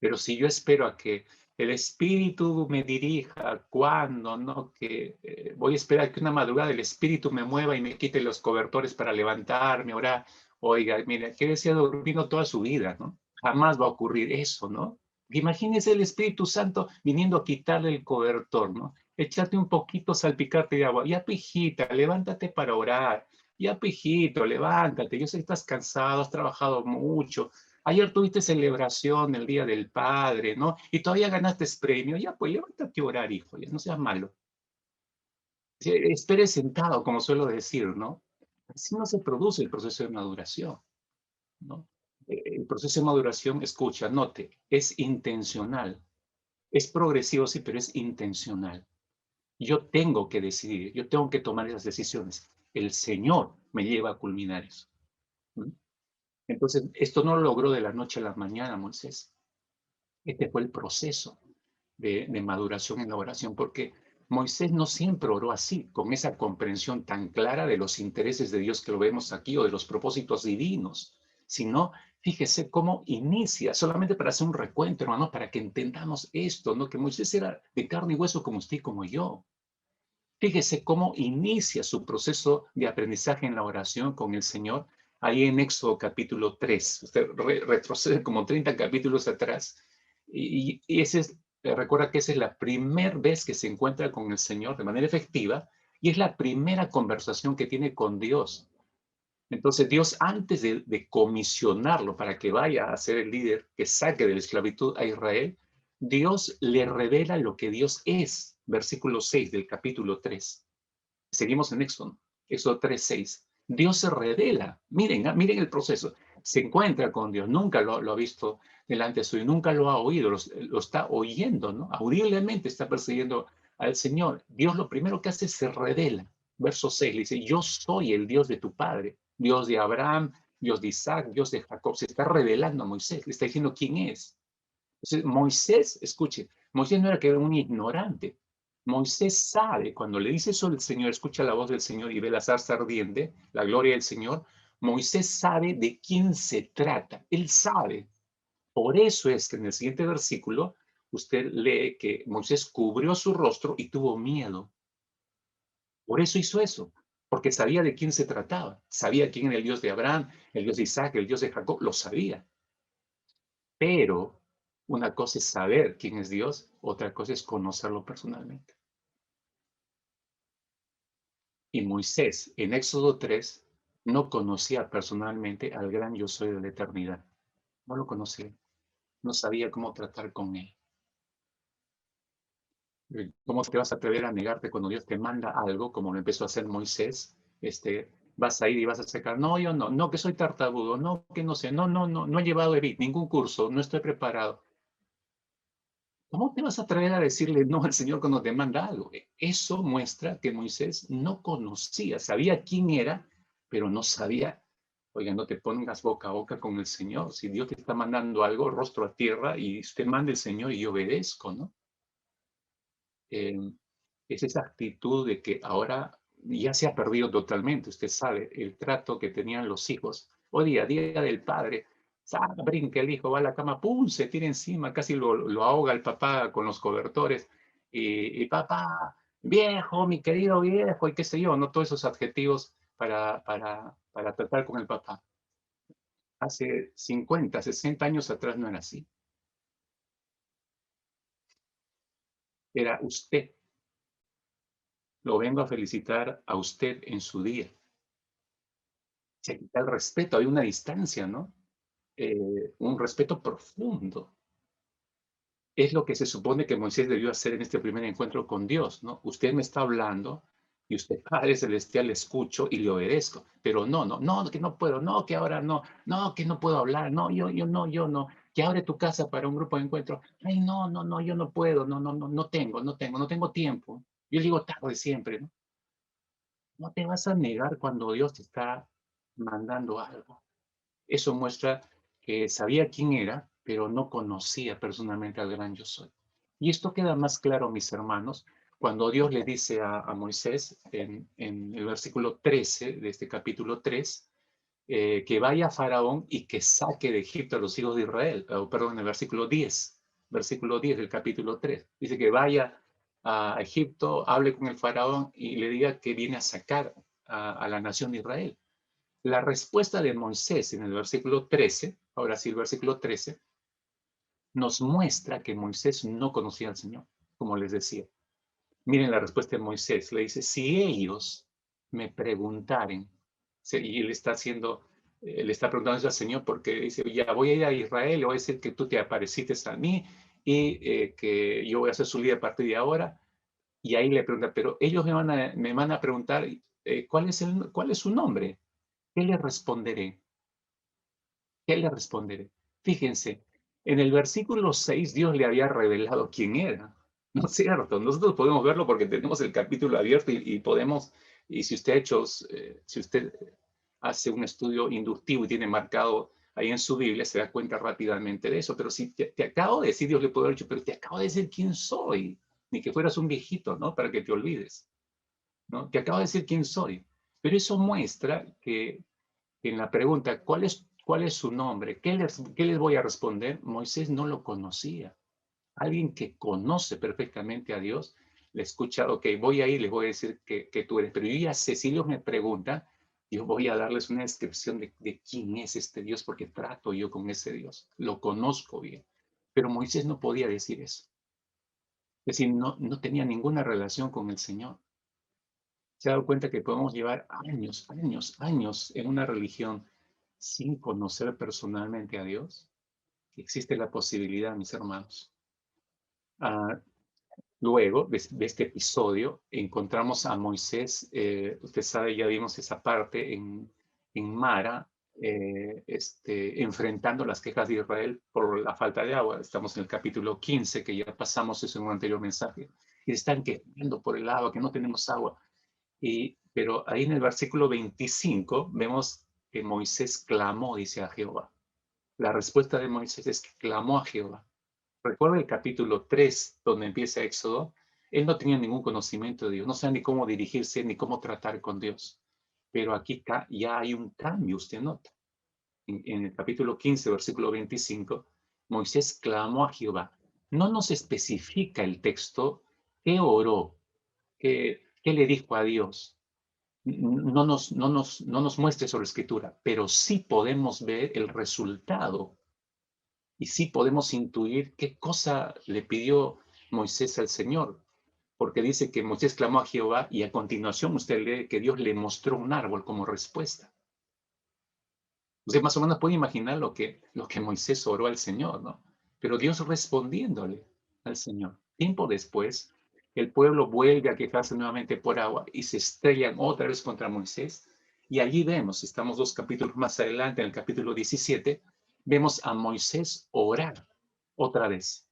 Pero si yo espero a que el Espíritu me dirija, ¿cuándo? ¿No? Que voy a esperar que una madrugada el Espíritu me mueva y me quite los cobertores para levantarme, orar. Oiga, mira, que decía durmiendo toda su vida, ¿no? Jamás va a ocurrir eso, ¿no? Imagínese el Espíritu Santo viniendo a quitarle el cobertor, ¿no? Echarte un poquito, salpicarte de agua. Ya, pijita, levántate para orar. Ya, pijito, levántate. Yo sé que estás cansado, has trabajado mucho. Ayer tuviste celebración el Día del Padre, ¿no? Y todavía ganaste premio. Ya, pues levántate a orar, hijo, ya no seas malo. Espere sentado, como suelo decir, ¿no? Así no se produce el proceso de maduración, ¿no? El proceso de maduración, escucha, note, es intencional. Es progresivo, sí, pero es intencional. Yo tengo que decidir, yo tengo que tomar esas decisiones. El Señor me lleva a culminar eso. ¿No? Entonces, esto no lo logró de la noche a la mañana, Moisés. Este fue el proceso de maduración en la oración, porque Moisés no siempre oró así, con esa comprensión tan clara de los intereses de Dios que lo vemos aquí o de los propósitos divinos, sino fíjese cómo inicia, solamente para hacer un recuento, hermano, para que entendamos esto, ¿no? Que Moisés era de carne y hueso como usted y como yo. Fíjese cómo inicia su proceso de aprendizaje en la oración con el Señor, ahí en Éxodo capítulo 3. Usted retrocede como 30 capítulos atrás, y ese es, recuerda que esa es la primera vez que se encuentra con el Señor de manera efectiva, y es la primera conversación que tiene con Dios. Entonces Dios, antes de comisionarlo para que vaya a ser el líder que saque de la esclavitud a Israel, Dios le revela lo que Dios es. Versículo 6 del capítulo 3. Seguimos en Éxodo, Éxodo 3:6. Dios se revela. Miren, miren el proceso. Se encuentra con Dios, nunca lo ha visto delante suyo, nunca lo ha oído, lo está oyendo, ¿no? Audiblemente está persiguiendo al Señor. Dios lo primero que hace es se revela. Verso 6 le dice, yo soy el Dios de tu padre, Dios de Abraham, Dios de Isaac, Dios de Jacob. Se está revelando a Moisés, le está diciendo quién es. Entonces, Moisés, escuche, Moisés no era que era un ignorante. Moisés sabe, cuando le dice eso el Señor, escucha la voz del Señor y ve la zarza ardiente, la gloria del Señor, Moisés sabe de quién se trata. Él sabe. Por eso es que en el siguiente versículo usted lee que Moisés cubrió su rostro y tuvo miedo. Por eso hizo eso, porque sabía de quién se trataba. Sabía quién era el Dios de Abraham, el Dios de Isaac, el Dios de Jacob, lo sabía. Pero una cosa es saber quién es Dios, otra cosa es conocerlo personalmente. Y Moisés, en Éxodo 3, no conocía personalmente al gran yo soy de la eternidad. No lo conocía. No sabía cómo tratar con él. ¿Cómo te vas a atrever a negarte cuando Dios te manda algo, como lo empezó a hacer Moisés? Vas a ir y vas a sacar, no, yo no, no, que soy tartamudo, no, que no sé, no, no, no, no he llevado ningún curso, no estoy preparado. ¿Cómo te vas a atrever a decirle no al Señor cuando te manda algo? Eso muestra que Moisés no conocía, sabía quién era, pero no sabía, oiga, no te pongas boca a boca con el Señor. Si Dios te está mandando algo, rostro a tierra, y usted manda el Señor y yo obedezco, ¿no? Es esa actitud de que ahora ya se ha perdido totalmente. Usted sabe, el trato que tenían los hijos. Hoy día del padre, brinca el hijo, va a la cama, ¡pum!, se tira encima, casi lo ahoga el papá con los cobertores. Y papá, viejo, mi querido viejo, y qué sé yo, no todos esos adjetivos para tratar con el papá. Hace 50, 60 años atrás no era así. Era usted. lo vengo a felicitar a usted en su día. Se quita el respeto, hay una distancia, ¿no? Un respeto profundo. Es lo que se supone que Moisés debió hacer en este primer encuentro con Dios, ¿no? Usted me está hablando y usted, Padre Celestial, le escucho y le obedezco, pero no, que no puedo, no, que ahora no, que no puedo hablar, no, yo no, que abre tu casa para un grupo de encuentro, ay, no, yo no puedo, no tengo tiempo. Yo digo tarde siempre, ¿no? No te vas a negar cuando Dios te está mandando algo. Eso muestra que sabía quién era, pero no conocía personalmente al gran yo soy. Y esto queda más claro, mis hermanos, cuando Dios le dice a Moisés en el versículo 13 de este capítulo 3, que vaya a Faraón y que saque de Egipto a los hijos de Israel. Perdón, en el versículo 10 del capítulo 3. Dice que vaya a Egipto, hable con el Faraón y le diga que viene a sacar a la nación de Israel. La respuesta de Moisés en el versículo 13, ahora sí el versículo 13, nos muestra que Moisés no conocía al Señor, como les decía. Miren la respuesta de Moisés, le dice, si ellos me preguntaren, y él está haciendo, le está preguntando eso al Señor porque dice, ya voy a ir a Israel, le voy a decir que tú te apareciste a mí y que yo voy a ser su líder a partir de ahora. Y ahí le pregunta, pero ellos me van a preguntar, ¿cuál es su nombre? ¿Qué le responderé? ¿Qué le responderé? Fíjense, en el versículo 6 Dios le había revelado quién era. ¿No es cierto? Nosotros podemos verlo porque tenemos el capítulo abierto y podemos, y si usted ha hecho, si usted hace un estudio inductivo y tiene marcado ahí en su Biblia, se da cuenta rápidamente de eso. Pero si te acabo de decir, Dios le puede haber dicho, pero te acabo de decir quién soy, ni que fueras un viejito, ¿no? Para que te olvides, ¿no? Te acabo de decir quién soy. Pero eso muestra que en la pregunta, ¿cuál es su nombre? ¿Qué les voy a responder? Moisés no lo conocía. Alguien que conoce perfectamente a Dios, le escucha, ok, voy a ir, les voy a decir que tú eres, pero yo ya sé, si ellos me preguntan, yo voy a darles una descripción de quién es este Dios, porque trato yo con ese Dios, lo conozco bien. Pero Moisés no podía decir eso. Es decir, no tenía ninguna relación con el Señor. Se ha dado cuenta que podemos llevar años en una religión sin conocer personalmente a Dios. Existe la posibilidad, mis hermanos. Ah, luego de este episodio, encontramos a Moisés. Usted sabe, ya vimos esa parte en Mara, enfrentando las quejas de Israel por la falta de agua. Estamos en el capítulo 15, que ya pasamos eso en un anterior mensaje. Y están quejando por el agua, que no tenemos agua. Pero ahí en el versículo 25 vemos que Moisés clamó, dice a Jehová. La respuesta de Moisés es que clamó a Jehová. Recuerda el capítulo 3, donde empieza Éxodo. Él no tenía ningún conocimiento de Dios, no sabía ni cómo dirigirse, ni cómo tratar con Dios. Pero aquí ya hay un cambio, usted nota. En el capítulo 15, versículo 25, Moisés clamó a Jehová. No nos especifica el texto qué oró, qué le dijo a Dios. No nos muestre sobre la escritura, pero sí podemos ver el resultado y sí podemos intuir qué cosa le pidió Moisés al Señor, porque dice que Moisés clamó a Jehová y a continuación usted lee que Dios le mostró un árbol como respuesta. Usted más o menos puede imaginar lo que Moisés oró al Señor, ¿no? Pero Dios respondiéndole al Señor. Tiempo después, el pueblo vuelve a quejarse nuevamente por agua y se estrellan otra vez contra Moisés. Y allí vemos, estamos 2 capítulos más adelante, en el capítulo 17, vemos a Moisés orar otra vez.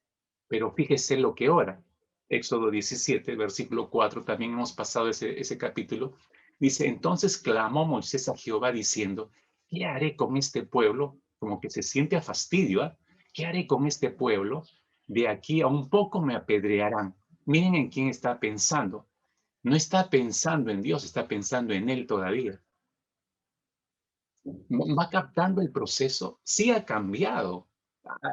Pero fíjese lo que ora. Éxodo 17, versículo 4, también hemos pasado ese capítulo. Dice, entonces clamó Moisés a Jehová diciendo, ¿qué haré con este pueblo? Como que se siente a fastidio, ¿eh? ¿Qué haré con este pueblo? De aquí a un poco me apedrearán. Miren en quién está pensando. No está pensando en Dios, está pensando en él todavía. Va captando el proceso. Sí ha cambiado.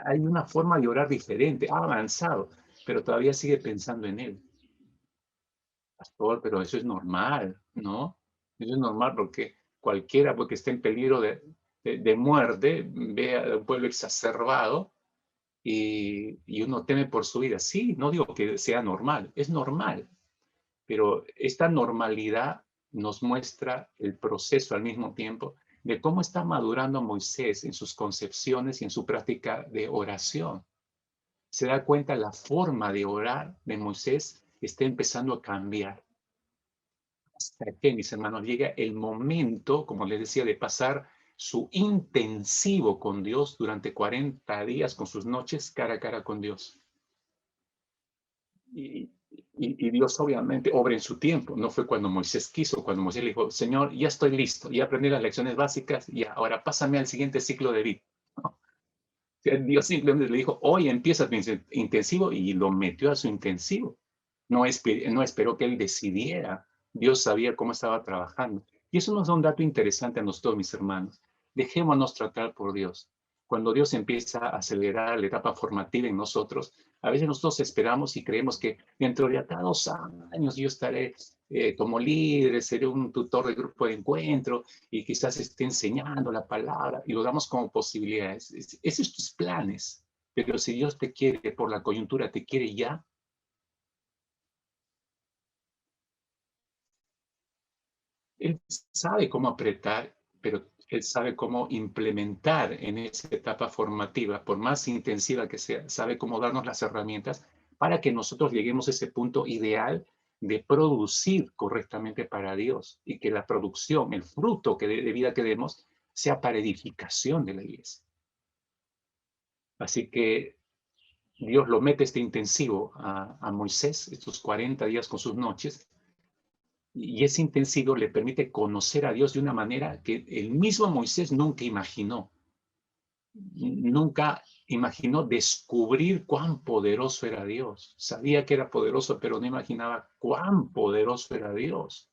Hay una forma de orar diferente, ha avanzado, pero todavía sigue pensando en él. Pastor, pero eso es normal, ¿no? Eso es normal porque cualquiera porque esté en peligro de muerte ve a un pueblo exacerbado y uno teme por su vida. Sí, no digo que sea normal, es normal. Pero esta normalidad nos muestra el proceso al mismo tiempo de cómo está madurando Moisés en sus concepciones y en su práctica de oración. Se da cuenta la forma de orar de Moisés está empezando a cambiar. Hasta que, mis hermanos, llega el momento, como les decía, de pasar su intensivo con Dios durante 40 días con sus noches cara a cara con Dios. Y Dios obviamente obra en su tiempo. No fue cuando Moisés quiso, cuando Moisés le dijo, Señor, ya estoy listo, ya aprendí las lecciones básicas, y ahora pásame al siguiente ciclo de vida. ¿No? Dios simplemente le dijo, hoy empieza tu intensivo y lo metió a su intensivo. No esperó que él decidiera. Dios sabía cómo estaba trabajando. Y eso nos da un dato interesante a nosotros, mis hermanos. Dejémonos tratar por Dios. Cuando Dios empieza a acelerar la etapa formativa en nosotros, a veces nosotros esperamos y creemos que dentro de acá 2 años yo estaré como líder, seré un tutor de grupo de encuentro y quizás esté enseñando la palabra y lo damos como posibilidades. Esos son tus planes. Pero si Dios te quiere por la coyuntura, te quiere ya, Él sabe cómo apretar, pero Él sabe cómo implementar en esa etapa formativa, por más intensiva que sea, sabe cómo darnos las herramientas para que nosotros lleguemos a ese punto ideal de producir correctamente para Dios y que la producción, el fruto de vida que demos, sea para edificación de la iglesia. Así que Dios lo mete este intensivo a Moisés, estos 40 días con sus noches, y ese intensivo le permite conocer a Dios de una manera que el mismo Moisés nunca imaginó. Nunca imaginó descubrir cuán poderoso era Dios. Sabía que era poderoso, pero no imaginaba cuán poderoso era Dios.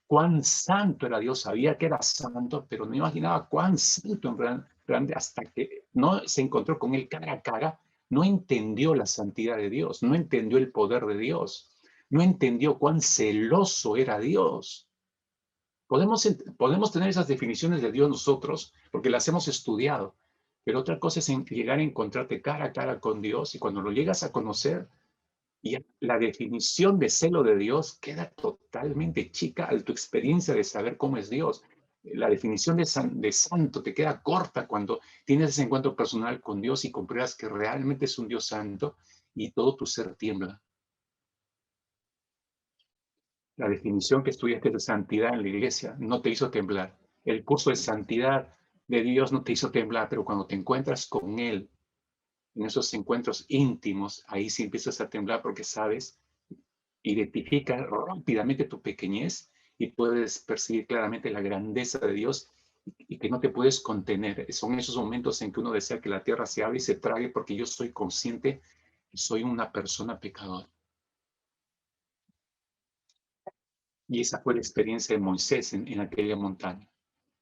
Cuán santo era Dios. Sabía que era santo, pero no imaginaba cuán santo en realidad hasta que no se encontró con él cara a cara. No entendió la santidad de Dios, no entendió el poder de Dios, no entendió cuán celoso era Dios. Podemos tener esas definiciones de Dios nosotros porque las hemos estudiado, pero otra cosa es llegar a encontrarte cara a cara con Dios y cuando lo llegas a conocer, y la definición de celo de Dios queda totalmente chica a tu experiencia de saber cómo es Dios. La definición de santo te queda corta cuando tienes ese encuentro personal con Dios y compruebas que realmente es un Dios santo y todo tu ser tiembla. La definición que estudiaste de santidad en la iglesia no te hizo temblar. El curso de santidad de Dios no te hizo temblar, pero cuando te encuentras con Él, en esos encuentros íntimos, ahí sí empiezas a temblar porque sabes, identifica rápidamente tu pequeñez y puedes percibir claramente la grandeza de Dios y que no te puedes contener. Son esos momentos en que uno desea que la tierra se abra y se trague porque yo soy consciente que soy una persona pecadora. Y esa fue la experiencia de Moisés en aquella montaña.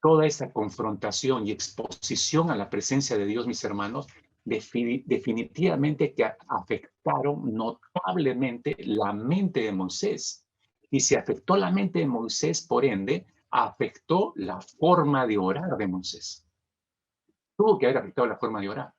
Toda esa confrontación y exposición a la presencia de Dios, mis hermanos, definitivamente que afectaron notablemente la mente de Moisés. Y si afectó la mente de Moisés, por ende, afectó la forma de orar de Moisés. Tuvo que haber afectado la forma de orar.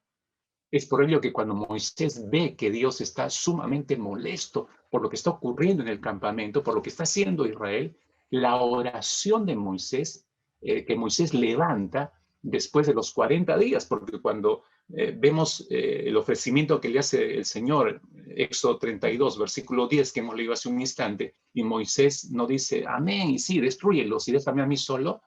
Es por ello que cuando Moisés ve que Dios está sumamente molesto por lo que está ocurriendo en el campamento, por lo que está haciendo Israel, la oración de Moisés, que Moisés levanta después de los 40 días, porque cuando vemos el ofrecimiento que le hace el Señor, Éxodo 32, versículo 10, que hemos leído hace un instante, y Moisés no dice, amén, y sí, destruyelos y déjame a mí solo.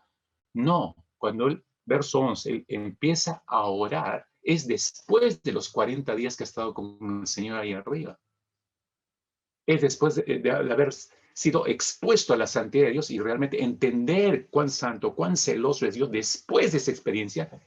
No, cuando el verso 11 él empieza a orar, es después de los 40 días que ha estado con el Señor ahí arriba. Es después de haber sido expuesto a la santidad de Dios y realmente entender cuán santo, cuán celoso es Dios después de esa experiencia,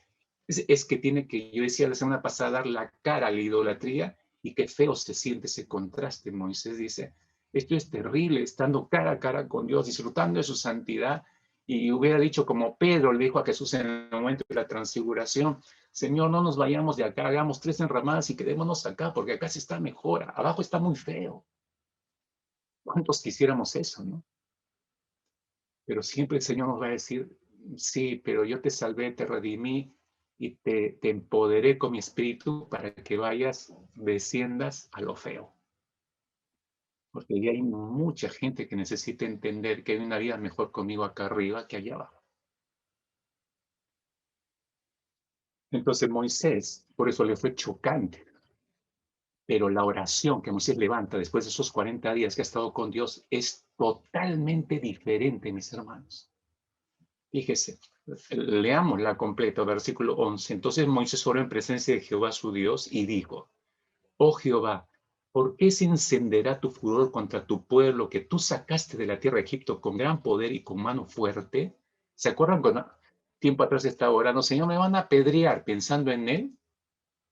es que tiene que, yo decía la semana pasada, dar la cara a la idolatría y qué feo se siente ese contraste. Moisés dice, esto es terrible, estando cara a cara con Dios, disfrutando de su santidad, y hubiera dicho como Pedro le dijo a Jesús en el momento de la transfiguración, Señor, no nos vayamos de acá, hagamos 3 enramadas y quedémonos acá, porque acá se está mejor, abajo está muy feo. ¿Cuántos quisiéramos eso, no? Pero siempre el Señor nos va a decir, sí, pero yo te salvé, te redimí y te empoderé con mi espíritu para que vayas, desciendas a lo feo. Porque ya hay mucha gente que necesita entender que hay una vida mejor conmigo acá arriba que allá abajo. Entonces Moisés, por eso le fue chocante. Pero la oración que Moisés levanta después de esos 40 días que ha estado con Dios es totalmente diferente, mis hermanos. Fíjese, leamos la completa, versículo 11. Entonces Moisés oró en presencia de Jehová su Dios y dijo: Oh Jehová, ¿por qué se encenderá tu furor contra tu pueblo que tú sacaste de la tierra de Egipto con gran poder y con mano fuerte? ¿Se acuerdan cuando tiempo atrás estaba orando, Señor, me van a apedrear pensando en él?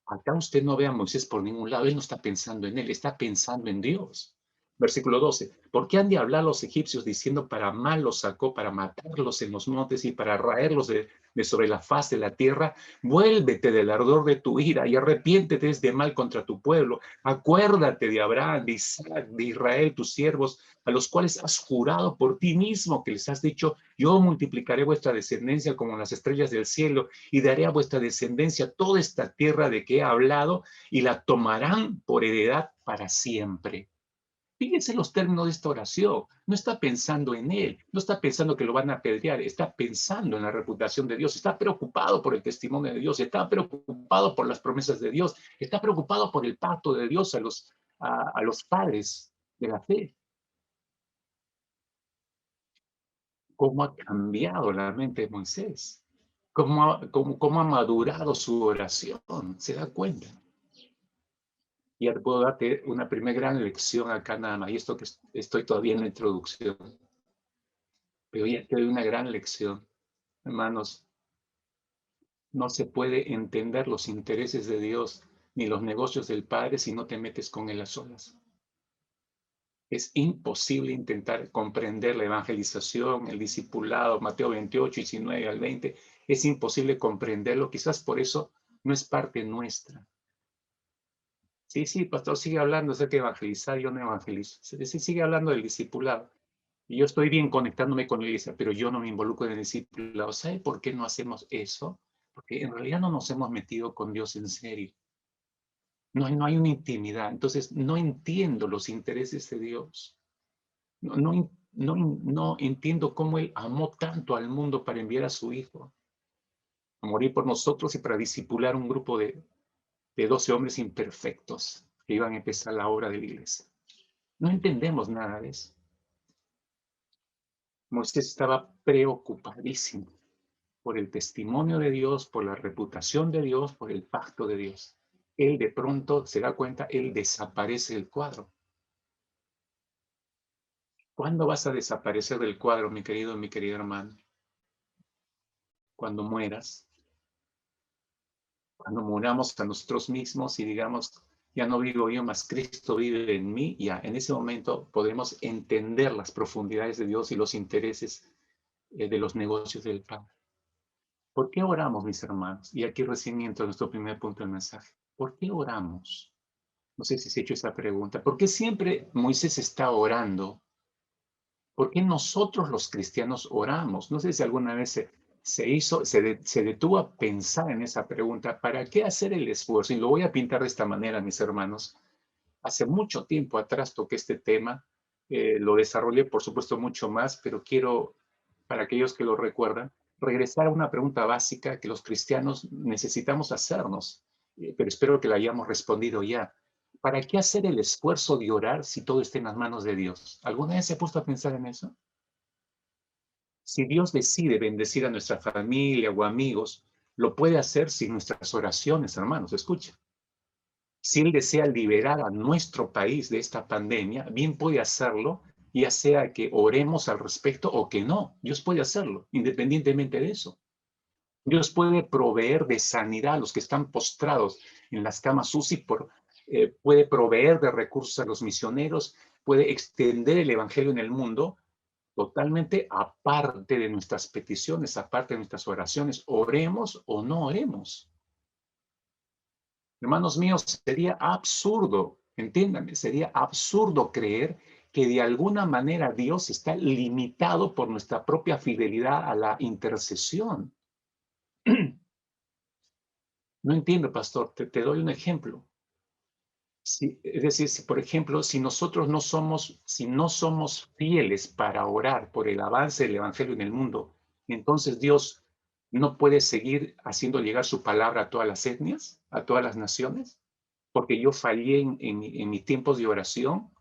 Acá usted no ve a Moisés por ningún lado, él no está pensando en él, está pensando en Dios. Versículo 12. ¿Por qué han de hablar los egipcios diciendo para mal los sacó, para matarlos en los montes y para raerlos de sobre la faz de la tierra? Vuélvete del ardor de tu ira y arrepiéntete de este mal contra tu pueblo. Acuérdate de Abraham, de Isaac, de Israel, tus siervos, a los cuales has jurado por ti mismo, que les has dicho: yo multiplicaré vuestra descendencia como las estrellas del cielo y daré a vuestra descendencia toda esta tierra de que he hablado y la tomarán por heredad para siempre. Fíjense los términos de esta oración. No está pensando en él, no está pensando que lo van a apedrear, está pensando en la reputación de Dios, está preocupado por el testimonio de Dios, está preocupado por las promesas de Dios, está preocupado por el pacto de Dios a los padres de la fe. ¿Cómo ha cambiado la mente de Moisés? ¿Cómo ha madurado su oración? ¿Se da cuenta? Y puedo darte una primera gran lección acá nada más, y esto que estoy todavía en la introducción, pero ya te doy una gran lección. Hermanos, no se puede entender los intereses de Dios ni los negocios del Padre si no te metes con Él a solas. Es imposible intentar comprender la evangelización, el discipulado, Mateo 28, 19 al 20. Es imposible comprenderlo, quizás por eso no es parte nuestra. Sí, sí, pastor, sigue hablando acerca de evangelizar, yo no evangelizo. Sí, sigue hablando del discipulado. Y yo estoy bien conectándome con la iglesia, pero yo no me involucro en el discipulado. ¿Sabe por qué no hacemos eso? Porque en realidad no nos hemos metido con Dios en serio. No hay una intimidad. Entonces, no entiendo los intereses de Dios. No entiendo cómo Él amó tanto al mundo para enviar a su Hijo a morir por nosotros y para discipular un grupo de 12 hombres imperfectos que iban a empezar la obra de la iglesia. No entendemos nada de eso. Moisés estaba preocupadísimo por el testimonio de Dios, por la reputación de Dios, por el pacto de Dios. Él de pronto se da cuenta, él desaparece del cuadro. ¿Cuándo vas a desaparecer del cuadro, mi querido, mi querida hermano? Cuando mueras, cuando muramos a nosotros mismos y digamos: ya no vivo yo, más Cristo vive en mí. Ya en ese momento podremos entender las profundidades de Dios y los intereses de los negocios del Padre. ¿Por qué oramos, mis hermanos? Y aquí recién entra nuestro primer punto del mensaje. ¿Por qué oramos? No sé si se ha hecho esa pregunta. ¿Por qué siempre Moisés está orando? ¿Por qué nosotros los cristianos oramos? No sé si alguna vez se detuvo a pensar en esa pregunta. ¿Para qué hacer el esfuerzo? Y lo voy a pintar de esta manera, mis hermanos. Hace mucho tiempo atrás toqué este tema. Lo desarrollé, por supuesto, mucho más, pero quiero, para aquellos que lo recuerdan, regresar a una pregunta básica que los cristianos necesitamos hacernos, pero espero que la hayamos respondido ya. ¿Para qué hacer el esfuerzo de orar si todo está en las manos de Dios? ¿Alguna vez se ha puesto a pensar en eso? Si Dios decide bendecir a nuestra familia o amigos, lo puede hacer sin nuestras oraciones, hermanos. Escucha. Si Él desea liberar a nuestro país de esta pandemia, bien puede hacerlo, ya sea que oremos al respecto o que no. Dios puede hacerlo, independientemente de eso. Dios puede proveer de sanidad a los que están postrados en las camas UCI, puede proveer de recursos a los misioneros, puede extender el evangelio en el mundo totalmente aparte de nuestras peticiones, aparte de nuestras oraciones. Oremos o no oremos. Hermanos míos, sería absurdo, entiéndanme, sería absurdo creer que de alguna manera Dios está limitado por nuestra propia fidelidad a la intercesión. No entiendo, pastor, te doy un ejemplo. Es decir, si por ejemplo, si no somos fieles para orar por el avance del evangelio en el mundo, entonces Dios no puede seguir haciendo llegar su palabra a todas las etnias, a todas las naciones, porque yo fallé en mis tiempos de oración.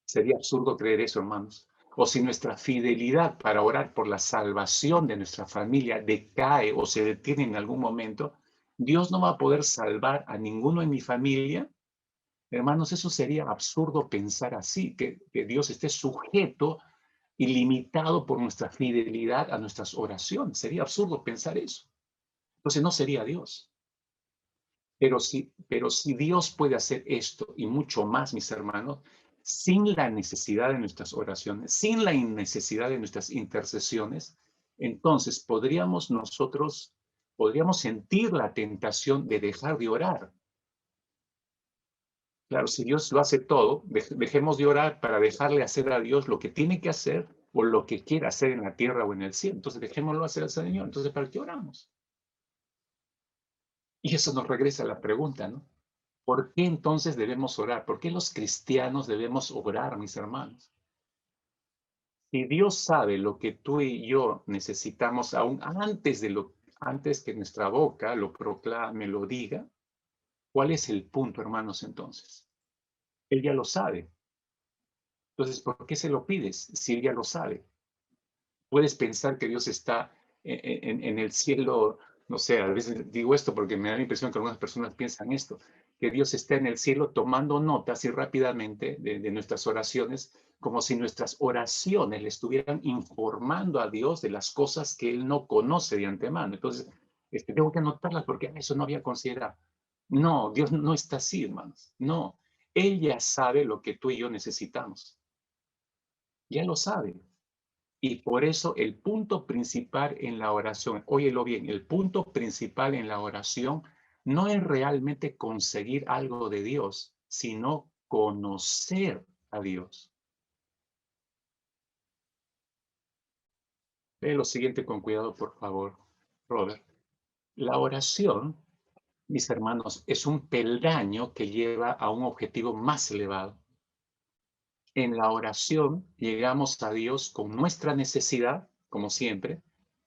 Sería absurdo creer eso, hermanos. O si nuestra fidelidad para orar por la salvación de nuestra familia decae o se detiene en algún momento, Dios no va a poder salvar a ninguno en mi familia. Hermanos, eso sería absurdo pensar así, que Dios esté sujeto y limitado por nuestra fidelidad a nuestras oraciones. Sería absurdo pensar eso. Entonces no sería Dios. Pero si Dios puede hacer esto y mucho más, mis hermanos, sin la necesidad de nuestras oraciones, sin la necesidad de nuestras intercesiones, entonces podríamos sentir la tentación de dejar de orar. Claro, si Dios lo hace todo, dejemos de orar para dejarle hacer a Dios lo que tiene que hacer o lo que quiera hacer en la tierra o en el cielo. Entonces dejémoslo hacer al Señor. Entonces, ¿para qué oramos? Y eso nos regresa a la pregunta, ¿no? ¿Por qué entonces debemos orar? ¿Por qué los cristianos debemos orar, mis hermanos? Si Dios sabe lo que tú y yo necesitamos aún antes que nuestra boca lo proclame, lo diga, ¿cuál es el punto, hermanos, entonces? Él ya lo sabe. Entonces, ¿por qué se lo pides si él ya lo sabe? Puedes pensar que Dios está en el cielo, no sé, a veces digo esto porque me da la impresión que algunas personas piensan esto, que Dios está en el cielo tomando notas y rápidamente de nuestras oraciones, como si nuestras oraciones le estuvieran informando a Dios de las cosas que Él no conoce de antemano. Entonces, tengo que anotarlas porque eso no había considerado. No, Dios no está así, hermanos. No, Él ya sabe lo que tú y yo necesitamos. Ya lo sabe. Y por eso el punto principal en la oración, óyelo bien, el punto principal en la oración no es realmente conseguir algo de Dios, sino conocer a Dios. Ve lo siguiente con cuidado, por favor, Robert. La oración, mis hermanos, es un peldaño que lleva a un objetivo más elevado. En la oración llegamos a Dios con nuestra necesidad, como siempre,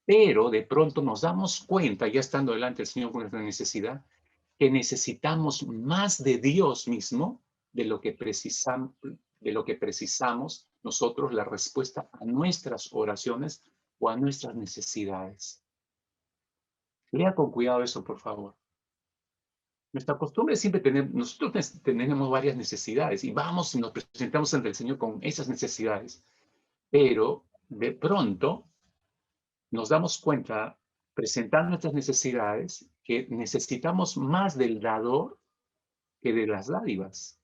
pero de pronto nos damos cuenta, ya estando delante del Señor con nuestra necesidad, que necesitamos más de Dios mismo de lo que precisamos nosotros la respuesta a nuestras oraciones o a nuestras necesidades. Lea con cuidado eso, por favor. Nuestra costumbre es siempre nosotros tenemos varias necesidades y vamos y nos presentamos ante el Señor con esas necesidades. Pero de pronto nos damos cuenta, presentando nuestras necesidades, que necesitamos más del dador que de las dádivas.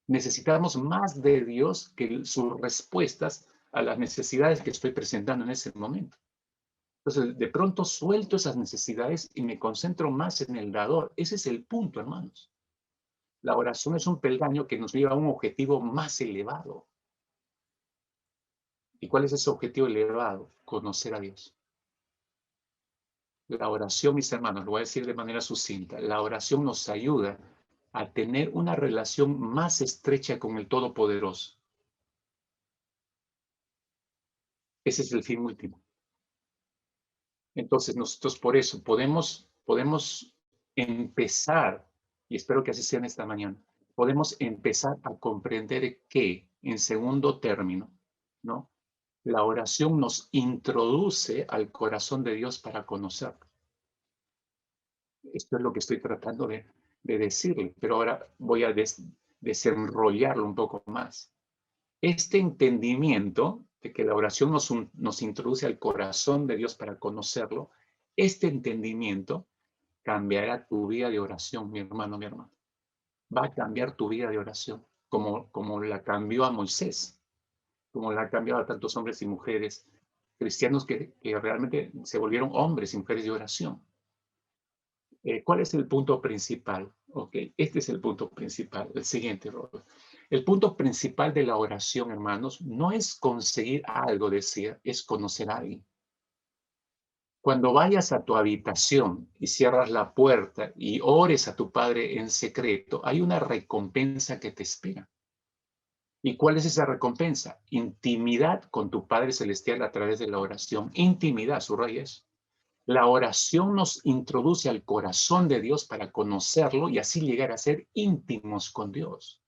Necesitamos más de Dios que sus respuestas a las necesidades que estoy presentando en ese momento. Entonces, de pronto suelto esas necesidades y me concentro más en el dador. Ese es el punto, hermanos. La oración es un peldaño que nos lleva a un objetivo más elevado. ¿Y cuál es ese objetivo elevado? Conocer a Dios. La oración, mis hermanos, lo voy a decir de manera sucinta, la oración nos ayuda a tener una relación más estrecha con el Todopoderoso. Ese es el fin último. Entonces, nosotros por eso podemos empezar, y espero que así sea en esta mañana, podemos empezar a comprender que, en segundo término, ¿no? La oración nos introduce al corazón de Dios para conocerlo. Esto es lo que estoy tratando de decirle, pero ahora voy a desenrollarlo un poco más. Este entendimiento de que la oración nos introduce al corazón de Dios para conocerlo, este entendimiento cambiará tu vida de oración, mi hermano, mi hermana. Va a cambiar tu vida de oración, como la cambió a Moisés, como la ha cambiado a tantos hombres y mujeres cristianos que realmente se volvieron hombres y mujeres de oración. ¿Cuál es el punto principal? Ok, este es el punto principal. El siguiente, Robert. El punto principal de la oración, hermanos, no es conseguir algo, decía, es conocer a alguien. Cuando vayas a tu habitación y cierras la puerta y ores a tu Padre en secreto, hay una recompensa que te espera. ¿Y cuál es esa recompensa? Intimidad con tu Padre Celestial a través de la oración. Intimidad, subraya eso. La oración nos introduce al corazón de Dios para conocerlo y así llegar a ser íntimos con Dios.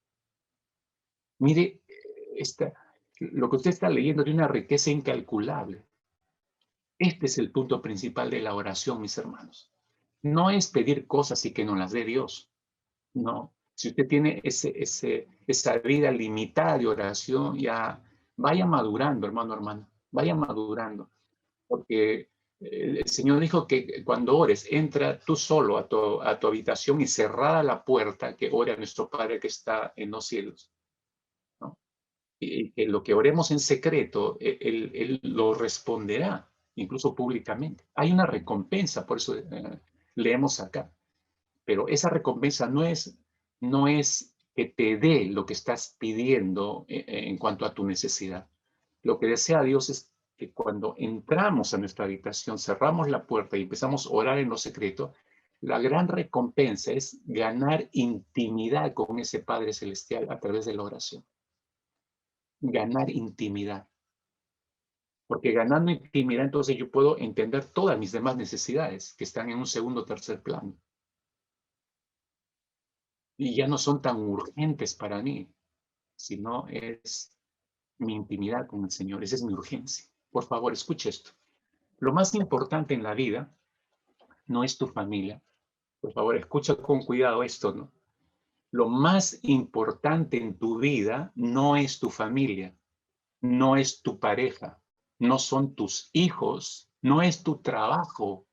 Mire, lo que usted está leyendo tiene una riqueza incalculable. Este es el punto principal de la oración, mis hermanos. No es pedir cosas y que nos las dé Dios. No. Si usted tiene esa vida limitada de oración, ya vaya madurando, hermano, hermana. Vaya madurando. Porque el Señor dijo que cuando ores, entra tú solo a tu habitación y cerrada la puerta, que ore a nuestro Padre que está en los cielos, ¿no? Y que lo que oremos en secreto, Él lo responderá, incluso públicamente. Hay una recompensa, por eso leemos acá. Pero esa recompensa no es que te dé lo que estás pidiendo en cuanto a tu necesidad. Lo que desea Dios es que cuando entramos a nuestra habitación, cerramos la puerta y empezamos a orar en lo secreto, la gran recompensa es ganar intimidad con ese Padre Celestial a través de la oración. Ganar intimidad. Porque ganando intimidad, entonces yo puedo entender todas mis demás necesidades que están en un segundo o tercer plano. Y ya no son tan urgentes para mí, sino es mi intimidad con el Señor. Esa es mi urgencia. Por favor, escuche esto. Lo más importante en la vida no es tu familia. Por favor, escucha con cuidado esto, ¿no? Lo más importante en tu vida no es tu familia, no es tu pareja, no son tus hijos, no es tu trabajo,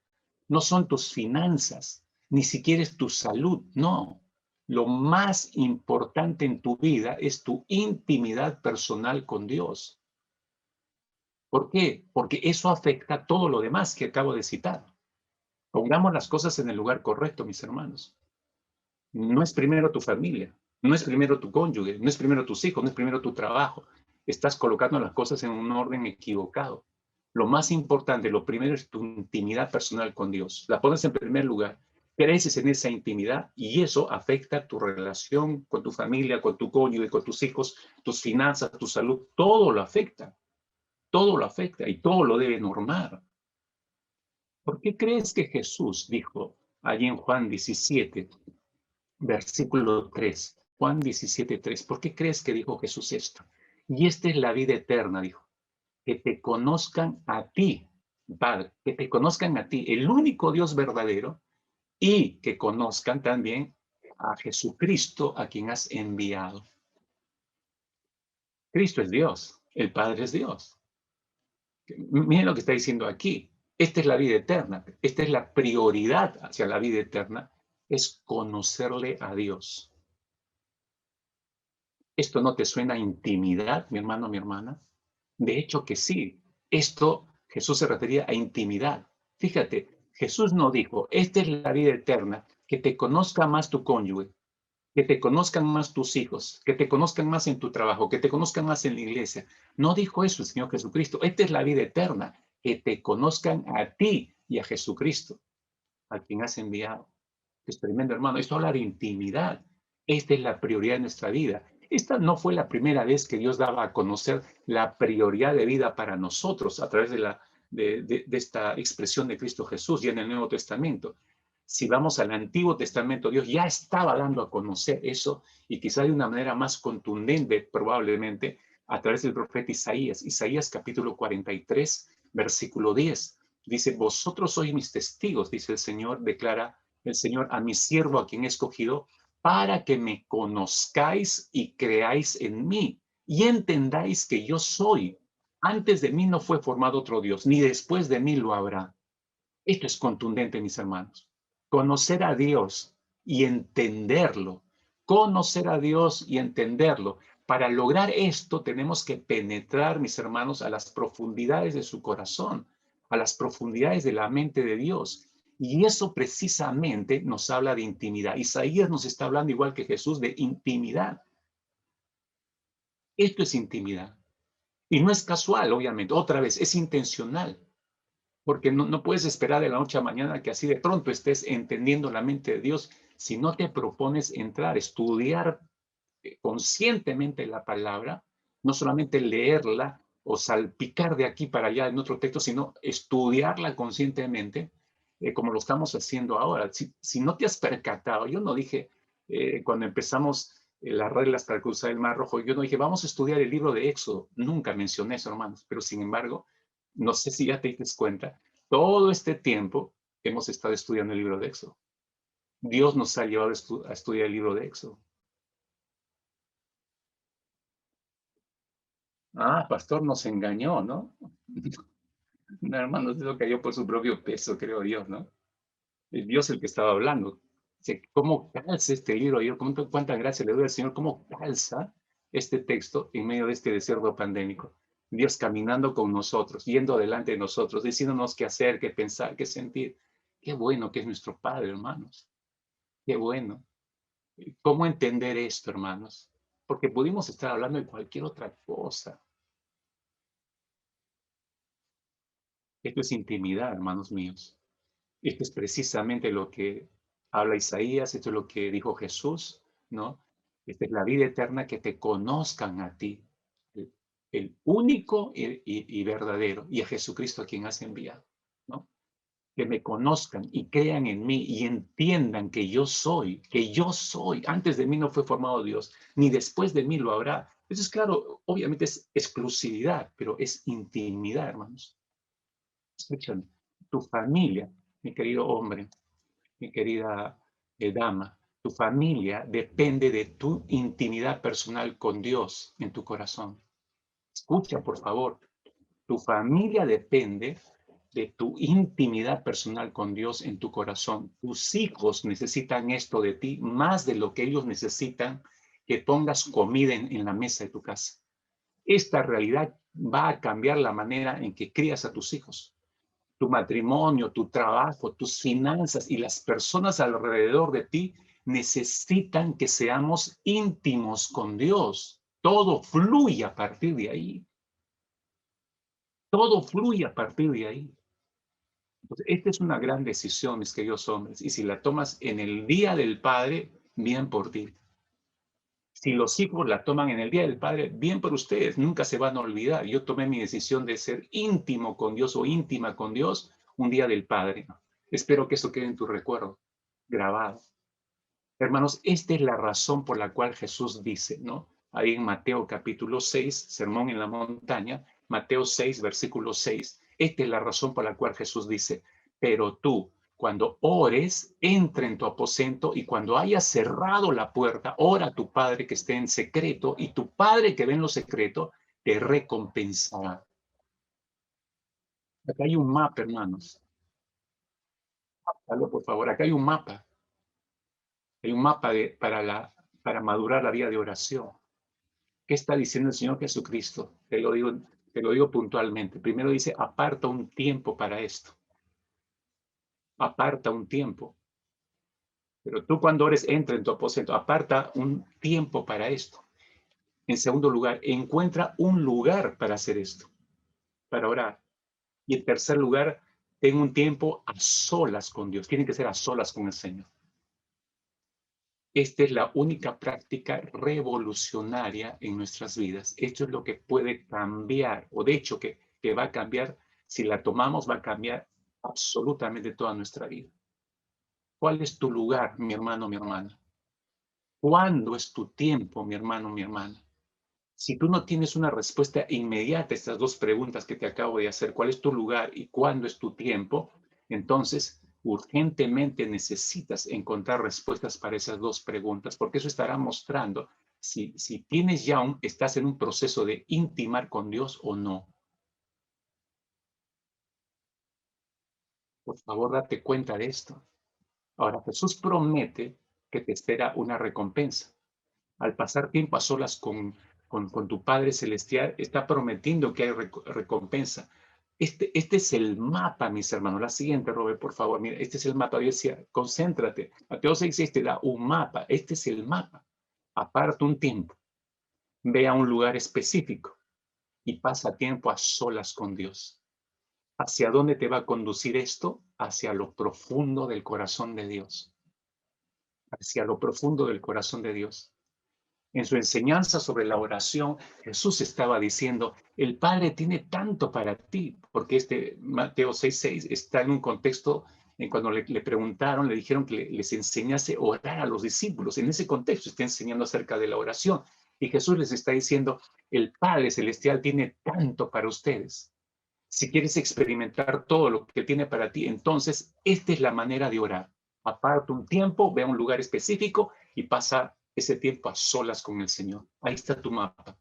no son tus finanzas, ni siquiera es tu salud, no. Lo más importante en tu vida es tu intimidad personal con Dios. ¿Por qué? Porque eso afecta todo lo demás que acabo de citar. Pongamos las cosas en el lugar correcto, mis hermanos. No es primero tu familia, no es primero tu cónyuge, no es primero tus hijos, no es primero tu trabajo. Estás colocando las cosas en un orden equivocado. Lo más importante, lo primero es tu intimidad personal con Dios. La pones en primer lugar, creces en esa intimidad y eso afecta tu relación con tu familia, con tu cónyuge, con tus hijos, tus finanzas, tu salud. Todo lo afecta y todo lo debe normar. ¿Por qué crees que Jesús dijo allí en Juan 17, versículo 3, Juan 17, 3, ¿por qué crees que dijo Jesús esto? Y esta es la vida eterna, dijo, que te conozcan a ti, Padre, que te conozcan a ti, el único Dios verdadero, y que conozcan también a Jesucristo, a quien has enviado. Cristo es Dios, el Padre es Dios. Miren lo que está diciendo aquí. Esta es la vida eterna, esta es la prioridad hacia la vida eterna, es conocerle a Dios. ¿Esto no te suena a intimidad, mi hermano, mi hermana? De hecho que sí. Esto Jesús se refería a intimidad. Fíjate, Jesús no dijo, esta es la vida eterna, que te conozca más tu cónyuge, que te conozcan más tus hijos, que te conozcan más en tu trabajo, que te conozcan más en la iglesia. No dijo eso el Señor Jesucristo. Esta es la vida eterna, que te conozcan a ti y a Jesucristo, a quien has enviado. Es tremendo, hermano. Esto habla de intimidad. Esta es la prioridad de nuestra vida. Esta no fue la primera vez que Dios daba a conocer la prioridad de vida para nosotros a través de esta expresión de Cristo Jesús ya en el Nuevo Testamento. Si vamos al Antiguo Testamento, Dios ya estaba dando a conocer eso y quizá de una manera más contundente probablemente a través del profeta Isaías. Isaías capítulo 43, versículo 10. Dice, vosotros sois mis testigos, dice el Señor, declara el Señor a mi siervo a quien he escogido, para que me conozcáis y creáis en mí y entendáis que yo soy. Antes de mí no fue formado otro Dios, ni después de mí lo habrá. Esto es contundente, mis hermanos. Conocer a Dios y entenderlo. Conocer a Dios y entenderlo. Para lograr esto tenemos que penetrar, mis hermanos, a las profundidades de su corazón, a las profundidades de la mente de Dios. Y eso precisamente nos habla de intimidad. Isaías nos está hablando, igual que Jesús, de intimidad. Esto es intimidad. Y no es casual, obviamente. Otra vez, es intencional. Porque no puedes esperar de la noche a mañana que así de pronto estés entendiendo la mente de Dios si no te propones entrar, estudiar conscientemente la palabra, no solamente leerla o salpicar de aquí para allá en otro texto, sino estudiarla conscientemente, como lo estamos haciendo ahora. Si no te has percatado, yo no dije, cuando empezamos las reglas para cruzar el Mar Rojo, yo no dije, vamos a estudiar el libro de Éxodo. Nunca mencioné eso, hermanos, pero sin embargo, no sé si ya te diste cuenta, todo este tiempo hemos estado estudiando el libro de Éxodo. Dios nos ha llevado a estudiar el libro de Éxodo. Ah, pastor nos engañó, ¿no? No, hermano, eso cayó por su propio peso, creo Dios, ¿no? Es Dios el que estaba hablando. Dice, ¿cómo calza este libro? Yo, ¿cuánta gracia le doy al Señor? ¿Cómo calza este texto en medio de este desierto pandémico? Dios caminando con nosotros, yendo delante de nosotros, diciéndonos qué hacer, qué pensar, qué sentir. Qué bueno que es nuestro Padre, hermanos. Qué bueno. ¿Cómo entender esto, hermanos? Porque pudimos estar hablando de cualquier otra cosa. Esto es intimidad, hermanos míos. Esto es precisamente lo que habla Isaías, esto es lo que dijo Jesús, ¿no? Esta es la vida eterna, que te conozcan a ti, el único y verdadero, y a Jesucristo a quien has enviado, ¿no? Que me conozcan y crean en mí y entiendan que yo soy. Antes de mí no fue formado Dios, ni después de mí lo habrá. Eso es claro, obviamente es exclusividad, pero es intimidad, hermanos. Escuchen, tu familia, mi querido hombre, mi querida dama, tu familia depende de tu intimidad personal con Dios en tu corazón. Escucha, por favor, tu familia depende de tu intimidad personal con Dios en tu corazón. Tus hijos necesitan esto de ti más de lo que ellos necesitan que pongas comida en la mesa de tu casa. Esta realidad va a cambiar la manera en que crías a tus hijos. Tu matrimonio, tu trabajo, tus finanzas y las personas alrededor de ti necesitan que seamos íntimos con Dios. Todo fluye a partir de ahí. Todo fluye a partir de ahí. Entonces, esta es una gran decisión, mis queridos hombres. Y si la tomas en el Día del Padre, bien por ti. Si los hijos la toman en el Día del Padre, bien por ustedes. Nunca se van a olvidar. Yo tomé mi decisión de ser íntimo con Dios o íntima con Dios un Día del Padre. Espero que eso quede en tu recuerdo, grabado. Hermanos, esta es la razón por la cual Jesús dice, ¿no? Ahí en Mateo capítulo 6, Sermón en la Montaña, Mateo 6, versículo 6. Esta es la razón por la cual Jesús dice, pero tú, cuando ores, entra en tu aposento y cuando hayas cerrado la puerta, ora a tu Padre que esté en secreto y tu Padre que ve en lo secreto te recompensará. Acá hay un mapa, hermanos. Hazlo, por favor, acá hay un mapa. Hay un mapa para madurar la vida de oración. ¿Qué está diciendo el Señor Jesucristo? Te lo digo puntualmente. Primero dice, aparta un tiempo para esto. Aparta un tiempo. Pero tú cuando ores, entra en tu aposento. Aparta un tiempo para esto. En segundo lugar, encuentra un lugar para hacer esto, para orar. Y en tercer lugar, ten un tiempo a solas con Dios. Tiene que ser a solas con el Señor. Esta es la única práctica revolucionaria en nuestras vidas. Esto es lo que puede cambiar, o de hecho que va a cambiar, si la tomamos, va a cambiar absolutamente toda nuestra vida. ¿Cuál es tu lugar, mi hermano, mi hermana? ¿Cuándo es tu tiempo, mi hermano, mi hermana? Si tú no tienes una respuesta inmediata a estas dos preguntas que te acabo de hacer, ¿cuál es tu lugar y cuándo es tu tiempo? Entonces, urgentemente necesitas encontrar respuestas para esas dos preguntas, porque eso estará mostrando si tienes ya estás en un proceso de intimar con Dios o no. Por favor, date cuenta de esto. Ahora, Jesús promete que te espera una recompensa. Al pasar tiempo a solas con tu Padre Celestial, está prometiendo que hay recompensa. Este es el mapa, mis hermanos. La siguiente, Robert, por favor. Mira, este es el mapa. Yo decía, concéntrate. Mateo 6 te da un mapa. Este es el mapa. Aparta un tiempo. Ve a un lugar específico y pasa tiempo a solas con Dios. ¿Hacia dónde te va a conducir esto? Hacia lo profundo del corazón de Dios. Hacia lo profundo del corazón de Dios. En su enseñanza sobre la oración, Jesús estaba diciendo, el Padre tiene tanto para ti, porque Mateo 6:6 está en un contexto en cuando le preguntaron, le dijeron que les enseñase a orar a los discípulos. En ese contexto está enseñando acerca de la oración. Y Jesús les está diciendo, el Padre Celestial tiene tanto para ustedes. Si quieres experimentar todo lo que tiene para ti, entonces esta es la manera de orar. Aparta un tiempo, ve a un lugar específico y pasa ese tiempo a solas con el Señor. Ahí está tu mapa,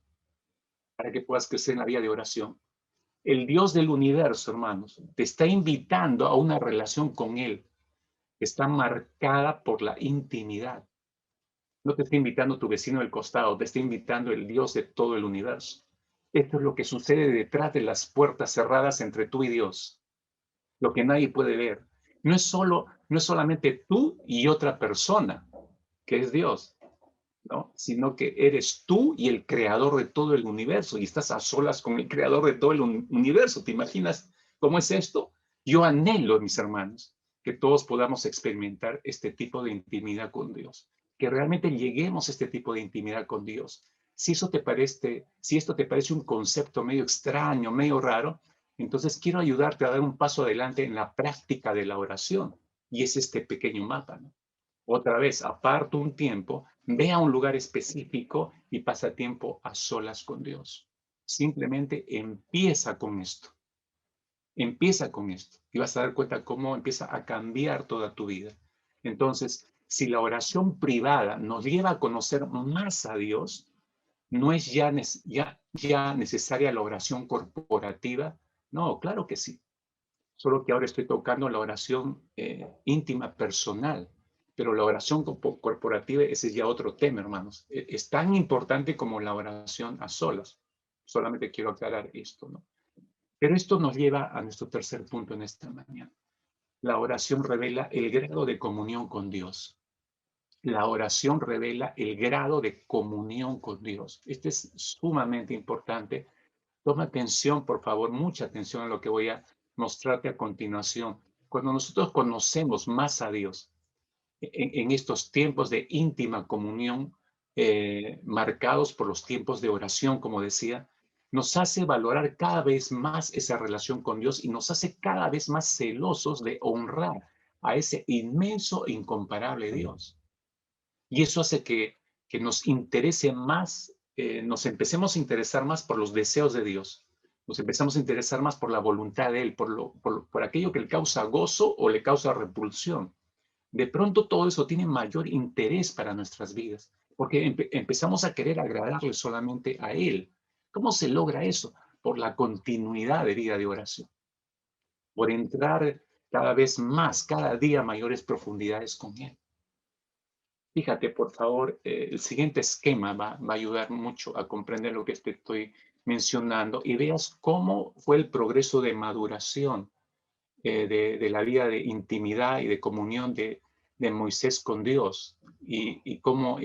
para que puedas crecer en la vida de oración. El Dios del universo, hermanos, te está invitando a una relación con Él que está marcada por la intimidad. No te está invitando tu vecino del costado, te está invitando el Dios de todo el universo. Esto es lo que sucede detrás de las puertas cerradas entre tú y Dios, lo que nadie puede ver. No es solamente tú y otra persona, que es Dios, ¿no? Sino que eres tú y el creador de todo el universo y estás a solas con el creador de todo el universo. ¿Te imaginas cómo es esto? Yo anhelo, mis hermanos, que todos podamos experimentar este tipo de intimidad con Dios, que realmente lleguemos a este tipo de intimidad con Dios. Si esto te parece un concepto medio extraño, medio raro, entonces quiero ayudarte a dar un paso adelante en la práctica de la oración. Y es este pequeño mapa, ¿no? Otra vez, aparta un tiempo, ve a un lugar específico y pasa tiempo a solas con Dios. Simplemente empieza con esto. Empieza con esto y vas a dar cuenta cómo empieza a cambiar toda tu vida. Entonces, si la oración privada nos lleva a conocer más a Dios, no es ya necesaria la oración corporativa. No, claro que sí. Solo que ahora estoy tocando la oración íntima, personal. Pero la oración corporativa, ese es ya otro tema, hermanos. Es tan importante como la oración a solas. Solamente quiero aclarar esto, ¿no? Pero esto nos lleva a nuestro tercer punto en esta mañana. La oración revela el grado de comunión con Dios. La oración revela el grado de comunión con Dios. Esto es sumamente importante. Toma atención, por favor, mucha atención a lo que voy a mostrarte a continuación. Cuando nosotros conocemos más a Dios en estos tiempos de íntima comunión, marcados por los tiempos de oración, como decía, nos hace valorar cada vez más esa relación con Dios y nos hace cada vez más celosos de honrar a ese inmenso e incomparable Dios. Y eso hace que nos interese más, nos empecemos a interesar más por los deseos de Dios. Nos empezamos a interesar más por la voluntad de Él, por aquello que le causa gozo o le causa repulsión. De pronto todo eso tiene mayor interés para nuestras vidas, porque empezamos a querer agradarle solamente a Él. ¿Cómo se logra eso? Por la continuidad de vida de oración, por entrar cada vez más, cada día mayores profundidades con Él. Fíjate, por favor, el siguiente esquema va a ayudar mucho a comprender lo que te estoy mencionando y veas cómo fue el progreso de maduración de la vida de intimidad y de comunión de Moisés con Dios y cómo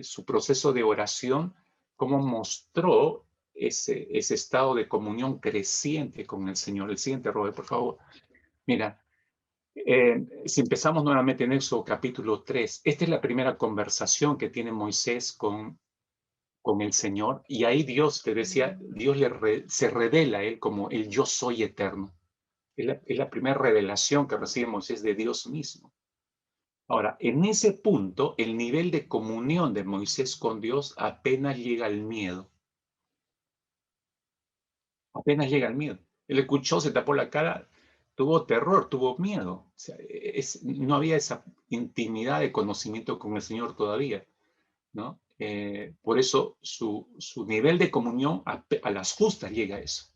su proceso de oración, cómo mostró ese estado de comunión creciente con el Señor. El siguiente, Robert, por favor. Mira, si empezamos nuevamente en Éxodo capítulo 3, esta es la primera conversación que tiene Moisés con el Señor, y ahí Dios, te decía, Dios se revela a él como el yo soy eterno. Es la primera revelación que recibe Moisés de Dios mismo. Ahora, en ese punto, el nivel de comunión de Moisés con Dios apenas llega al miedo. Apenas llega al miedo. Él escuchó, se tapó la cara, tuvo terror, tuvo miedo. O sea, no había esa intimidad de conocimiento con el Señor todavía, ¿no? Por eso su nivel de comunión a las justas llega a eso.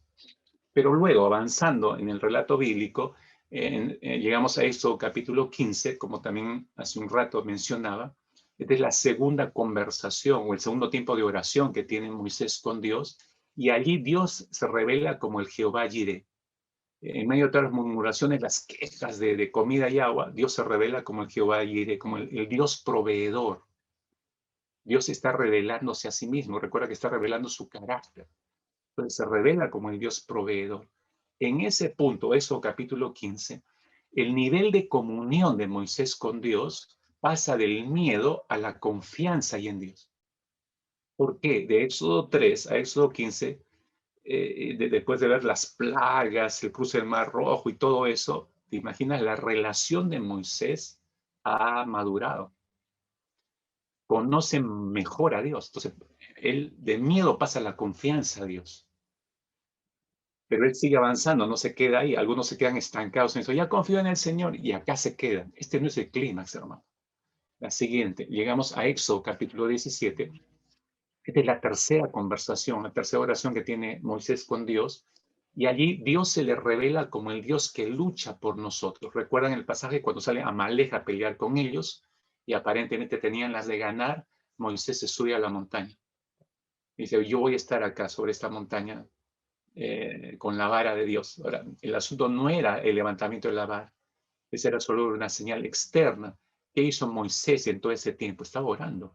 Pero luego, avanzando en el relato bíblico, llegamos a Éxodo capítulo 15, como también hace un rato mencionaba. Esta es la segunda conversación o el segundo tiempo de oración que tiene Moisés con Dios. Y allí Dios se revela como el Jehová Jireh. En medio de todas las murmuraciones, las quejas de comida y agua, Dios se revela como el Jehová Jireh, como el Dios proveedor. Dios está revelándose a sí mismo. Recuerda que está revelando su carácter. Entonces se revela como el Dios proveedor. en ese punto, eso capítulo 15, el nivel de comunión de Moisés con Dios pasa del miedo a la confianza y en Dios. ¿Por qué? De Éxodo 3 a Éxodo 15, después de ver las plagas, el cruce del Mar Rojo y todo eso, ¿te imaginas? La relación de Moisés ha madurado. Conoce mejor a Dios. Entonces, él de miedo pasa a la confianza a Dios. Pero él sigue avanzando, no se queda ahí. Algunos se quedan estancados en eso. Ya confío en el Señor y acá se quedan. Este no es el clímax, hermano. La siguiente, llegamos a Éxodo capítulo 17. Esta es la tercera conversación, la tercera oración que tiene Moisés con Dios. Y allí Dios se le revela como el Dios que lucha por nosotros. ¿Recuerdan el pasaje cuando sale Amalek a pelear con ellos? Y aparentemente tenían las de ganar. Moisés se sube a la montaña. Dice, yo voy a estar acá sobre esta montaña con la vara de Dios. Ahora, el asunto no era el levantamiento de la vara. Esa era solo una señal externa. ¿Qué hizo Moisés en todo ese tiempo? Estaba orando.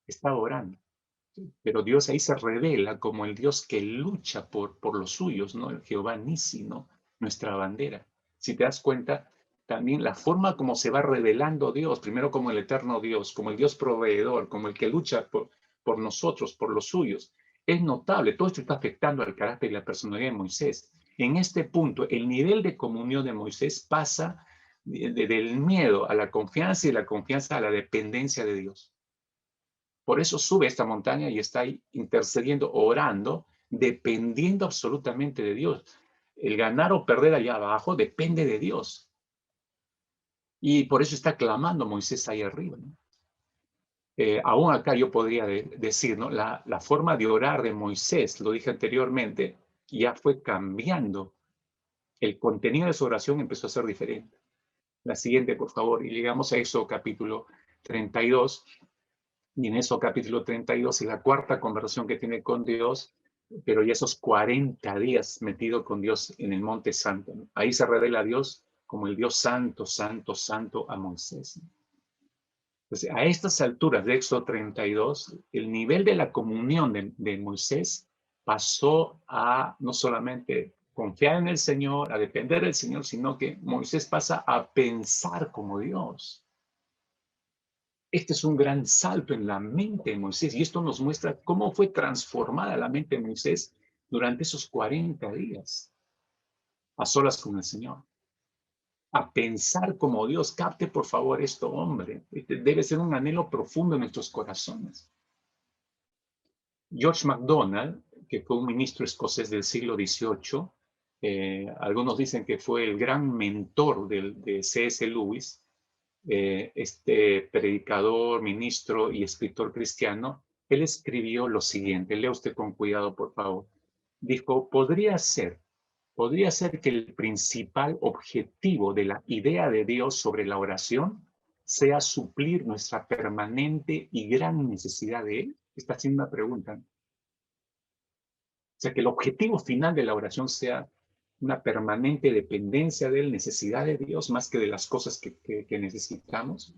Estaba orando. Pero Dios ahí se revela como el Dios que lucha por los suyos, ¿no? El Jehová Nisi, ¿no? Nuestra bandera. Si te das cuenta, también la forma como se va revelando Dios, primero como el eterno Dios, como el Dios proveedor, como el que lucha por nosotros, por los suyos, es notable. Todo esto está afectando al carácter y la personalidad de Moisés. En este punto, el nivel de comunión de Moisés pasa del miedo a la confianza y la confianza a la dependencia de Dios. Por eso sube esta montaña y está ahí intercediendo, orando, dependiendo absolutamente de Dios. El ganar o perder allá abajo depende de Dios. Y por eso está clamando Moisés ahí arriba, ¿no? Aún acá yo podría decir, ¿no? La forma de orar de Moisés, lo dije anteriormente, ya fue cambiando. El contenido de su oración empezó a ser diferente. La siguiente, por favor, y llegamos a Éxodo capítulo 32. Y en eso capítulo 32 es la cuarta conversación que tiene con Dios, pero ya esos 40 días metido con Dios en el Monte Santo, ¿no? Ahí se revela a Dios como el Dios santo, santo, santo a Moisés, ¿no? Entonces, a estas alturas de Éxodo 32, el nivel de la comunión de Moisés pasó a no solamente confiar en el Señor, a depender del Señor, sino que Moisés pasa a pensar como Dios. Este es un gran salto en la mente de Moisés y esto nos muestra cómo fue transformada la mente de Moisés durante esos 40 días a solas con el Señor. A pensar como Dios. Capte por favor esto, hombre. Debe ser un anhelo profundo en nuestros corazones. George MacDonald, que fue un ministro escocés del siglo XVIII, algunos dicen que fue el gran mentor de C.S. Lewis, este predicador, ministro y escritor cristiano. Él escribió lo siguiente, lea usted con cuidado, por favor. Dijo, podría ser que el principal objetivo de la idea de Dios sobre la oración sea suplir nuestra permanente y gran necesidad de Él. Está haciendo una pregunta. O sea, que el objetivo final de la oración sea una permanente dependencia de Él, necesidad de Dios, más que de las cosas que necesitamos.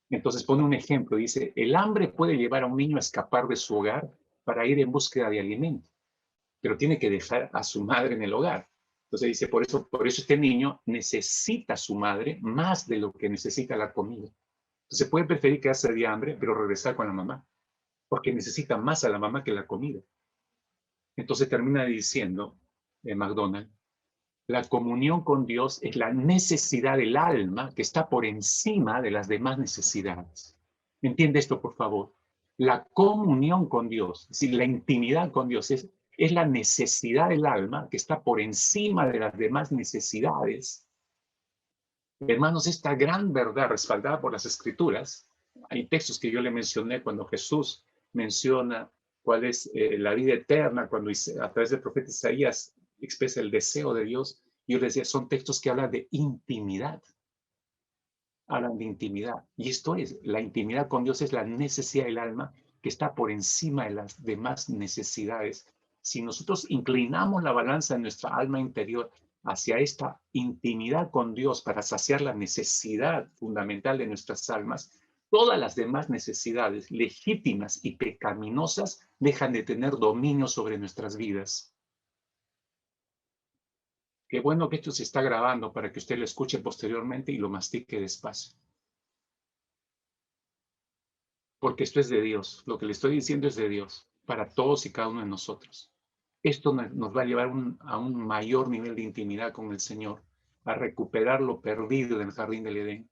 Entonces pone un ejemplo, dice, el hambre puede llevar a un niño a escapar de su hogar para ir en búsqueda de alimento, pero tiene que dejar a su madre en el hogar. Entonces dice, por eso este niño necesita a su madre más de lo que necesita la comida. Entonces puede preferir quedarse de hambre, pero regresar con la mamá, porque necesita más a la mamá que la comida. Entonces termina diciendo MacDonald, la comunión con Dios es la necesidad del alma que está por encima de las demás necesidades. ¿Entiende esto, por favor? La comunión con Dios, es decir, la intimidad con Dios es la necesidad del alma que está por encima de las demás necesidades. Hermanos, esta gran verdad respaldada por las Escrituras, hay textos que yo le mencioné cuando Jesús menciona cuál es la vida eterna, cuando a través del profeta Isaías expresa el deseo de Dios. Yo les decía, son textos que hablan de intimidad. Hablan de intimidad. Y esto es, la intimidad con Dios es la necesidad del alma que está por encima de las demás necesidades. Si nosotros inclinamos la balanza de nuestra alma interior hacia esta intimidad con Dios para saciar la necesidad fundamental de nuestras almas, todas las demás necesidades legítimas y pecaminosas dejan de tener dominio sobre nuestras vidas. Qué bueno que esto se está grabando para que usted lo escuche posteriormente y lo mastique despacio. Porque esto es de Dios. Lo que le estoy diciendo es de Dios, para todos y cada uno de nosotros. Esto nos va a llevar a un mayor nivel de intimidad con el Señor, a recuperar lo perdido del jardín del Edén.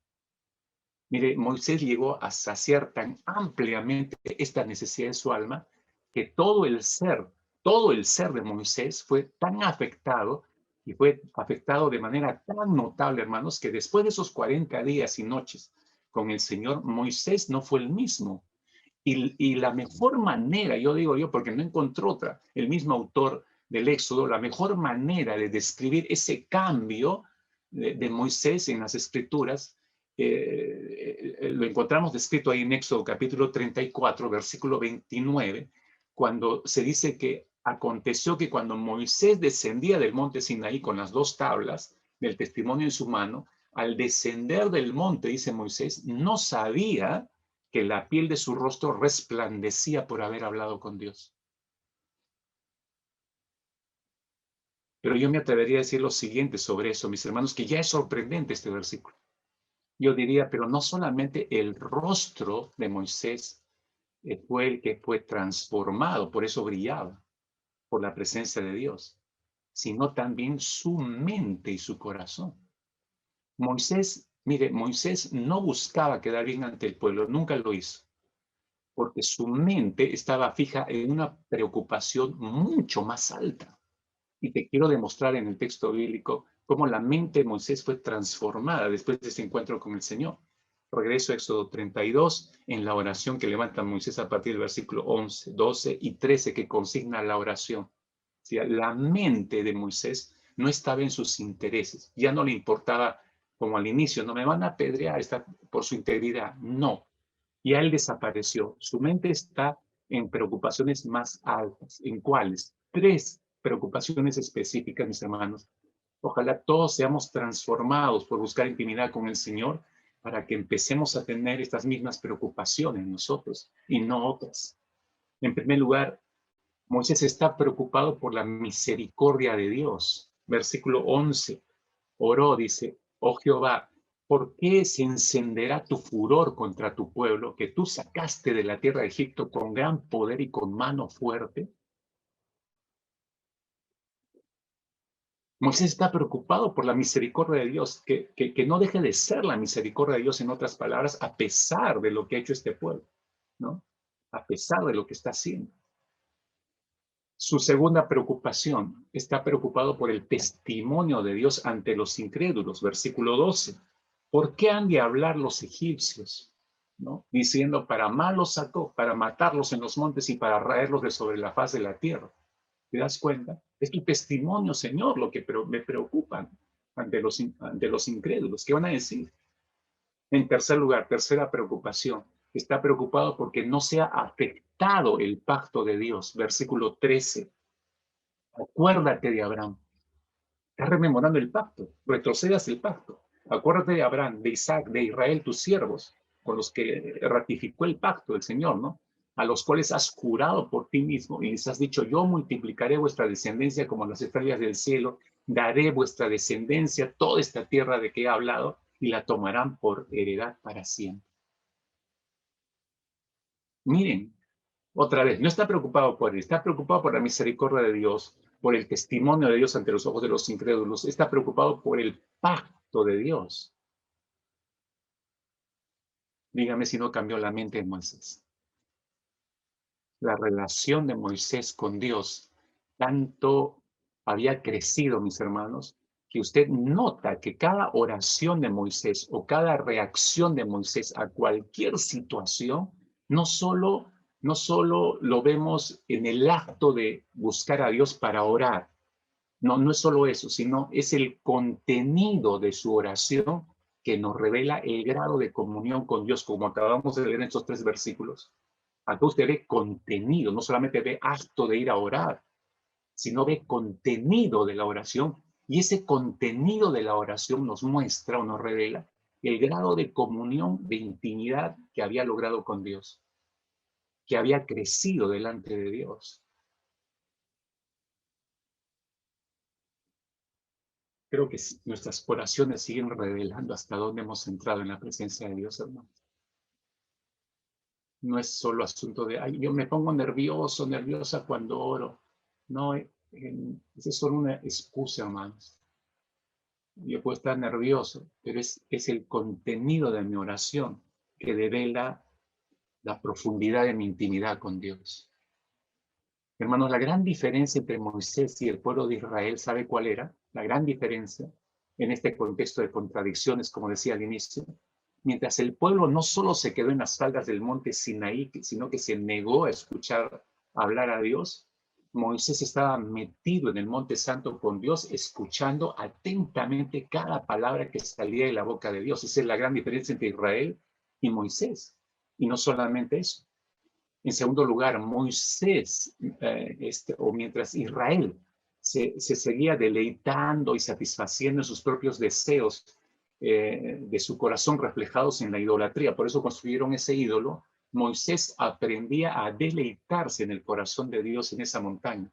Mire, Moisés llegó a saciar tan ampliamente esta necesidad de su alma que todo el ser de Moisés fue tan afectado y fue afectado de manera tan notable, hermanos, que después de esos 40 días y noches con el Señor, Moisés no fue el mismo. Y la mejor manera, yo digo yo, porque no encontró otra, el mismo autor del Éxodo, la mejor manera de describir ese cambio de Moisés en las Escrituras, lo encontramos descrito ahí en Éxodo capítulo 34, versículo 29, cuando se dice que aconteció que cuando Moisés descendía del monte Sinaí con las dos tablas del testimonio en su mano, al descender del monte, dice Moisés, no sabía que la piel de su rostro resplandecía por haber hablado con Dios. Pero yo me atrevería a decir lo siguiente sobre eso, mis hermanos, que ya es sorprendente este versículo. Yo diría, pero no solamente el rostro de Moisés fue el que fue transformado, por eso brillaba, por la presencia de Dios, sino también su mente y su corazón. Moisés, mire, Moisés no buscaba quedar bien ante el pueblo, nunca lo hizo, porque su mente estaba fija en una preocupación mucho más alta. Y te quiero demostrar en el texto bíblico cómo la mente de Moisés fue transformada después de ese encuentro con el Señor. Regreso a Éxodo 32, en la oración que levanta Moisés a partir del versículo 11, 12 y 13, que consigna la oración. O sea, la mente de Moisés no estaba en sus intereses, ya no le importaba como al inicio, no me van a apedrear por su integridad, no, y a él desapareció. Su mente está en preocupaciones más altas. ¿En cuáles? Tres preocupaciones específicas, mis hermanos. Ojalá todos seamos transformados por buscar intimidad con el Señor para que empecemos a tener estas mismas preocupaciones nosotros y no otras. En primer lugar, Moisés está preocupado por la misericordia de Dios. Versículo 11. Oró, dice, oh Jehová, ¿por qué se encenderá tu furor contra tu pueblo que tú sacaste de la tierra de Egipto con gran poder y con mano fuerte? Moisés está preocupado por la misericordia de Dios, que no deje de ser la misericordia de Dios, en otras palabras, a pesar de lo que ha hecho este pueblo, ¿no? A pesar de lo que está haciendo. Su segunda preocupación, está preocupado por el testimonio de Dios ante los incrédulos. Versículo 12. ¿Por qué han de hablar los egipcios? ¿No? Diciendo, para mal los sacó, para matarlos en los montes y para raerlos de sobre la faz de la tierra. ¿Te das cuenta? Es tu testimonio, Señor, lo que me preocupa ante los incrédulos. ¿Qué van a decir? En tercer lugar, tercera preocupación, está preocupado porque no sea afectado el pacto de Dios. Versículo 13. Acuérdate de Abraham. Estás rememorando el pacto. Retrocedas el pacto. Acuérdate de Abraham, de Isaac, de Israel, tus siervos, con los que ratificó el pacto del Señor, ¿no? A los cuales has jurado por ti mismo y les has dicho, yo multiplicaré vuestra descendencia como las estrellas del cielo, daré vuestra descendencia toda esta tierra de que he hablado y la tomarán por heredad para siempre. Miren, otra vez, no está preocupado por él, está preocupado por la misericordia de Dios, por el testimonio de Dios ante los ojos de los incrédulos, está preocupado por el pacto de Dios. Dígame si no cambió la mente de Moisés. La relación de Moisés con Dios tanto había crecido, mis hermanos, que usted nota que cada oración de Moisés o cada reacción de Moisés a cualquier situación, no solo lo vemos en el acto de buscar a Dios para orar. No, no es solo eso, sino es el contenido de su oración que nos revela el grado de comunión con Dios, como acabamos de leer en estos 3 versículos. Acá usted ve contenido, no solamente ve acto de ir a orar, sino ve contenido de la oración. Y ese contenido de la oración nos muestra o nos revela el grado de comunión, de intimidad que había logrado con Dios, que había crecido delante de Dios. Creo que nuestras oraciones siguen revelando hasta dónde hemos entrado en la presencia de Dios, hermano. No es solo asunto de, ay, yo me pongo nervioso, nerviosa cuando oro. No, esa es solo una excusa, hermanos. Yo puedo estar nervioso, pero es el contenido de mi oración que devela la profundidad de mi intimidad con Dios. Hermanos, la gran diferencia entre Moisés y el pueblo de Israel, ¿sabe cuál era? La gran diferencia en este contexto de contradicciones, como decía al inicio. Mientras el pueblo no solo se quedó en las faldas del monte Sinaí, sino que se negó a escuchar hablar a Dios, Moisés estaba metido en el monte santo con Dios, escuchando atentamente cada palabra que salía de la boca de Dios. Esa es la gran diferencia entre Israel y Moisés. Y no solamente eso. En segundo lugar, Moisés, o mientras Israel se seguía deleitando y satisfaciendo sus propios deseos de su corazón reflejados en la idolatría, por eso construyeron ese ídolo, Moisés aprendía a deleitarse en el corazón de Dios en esa montaña.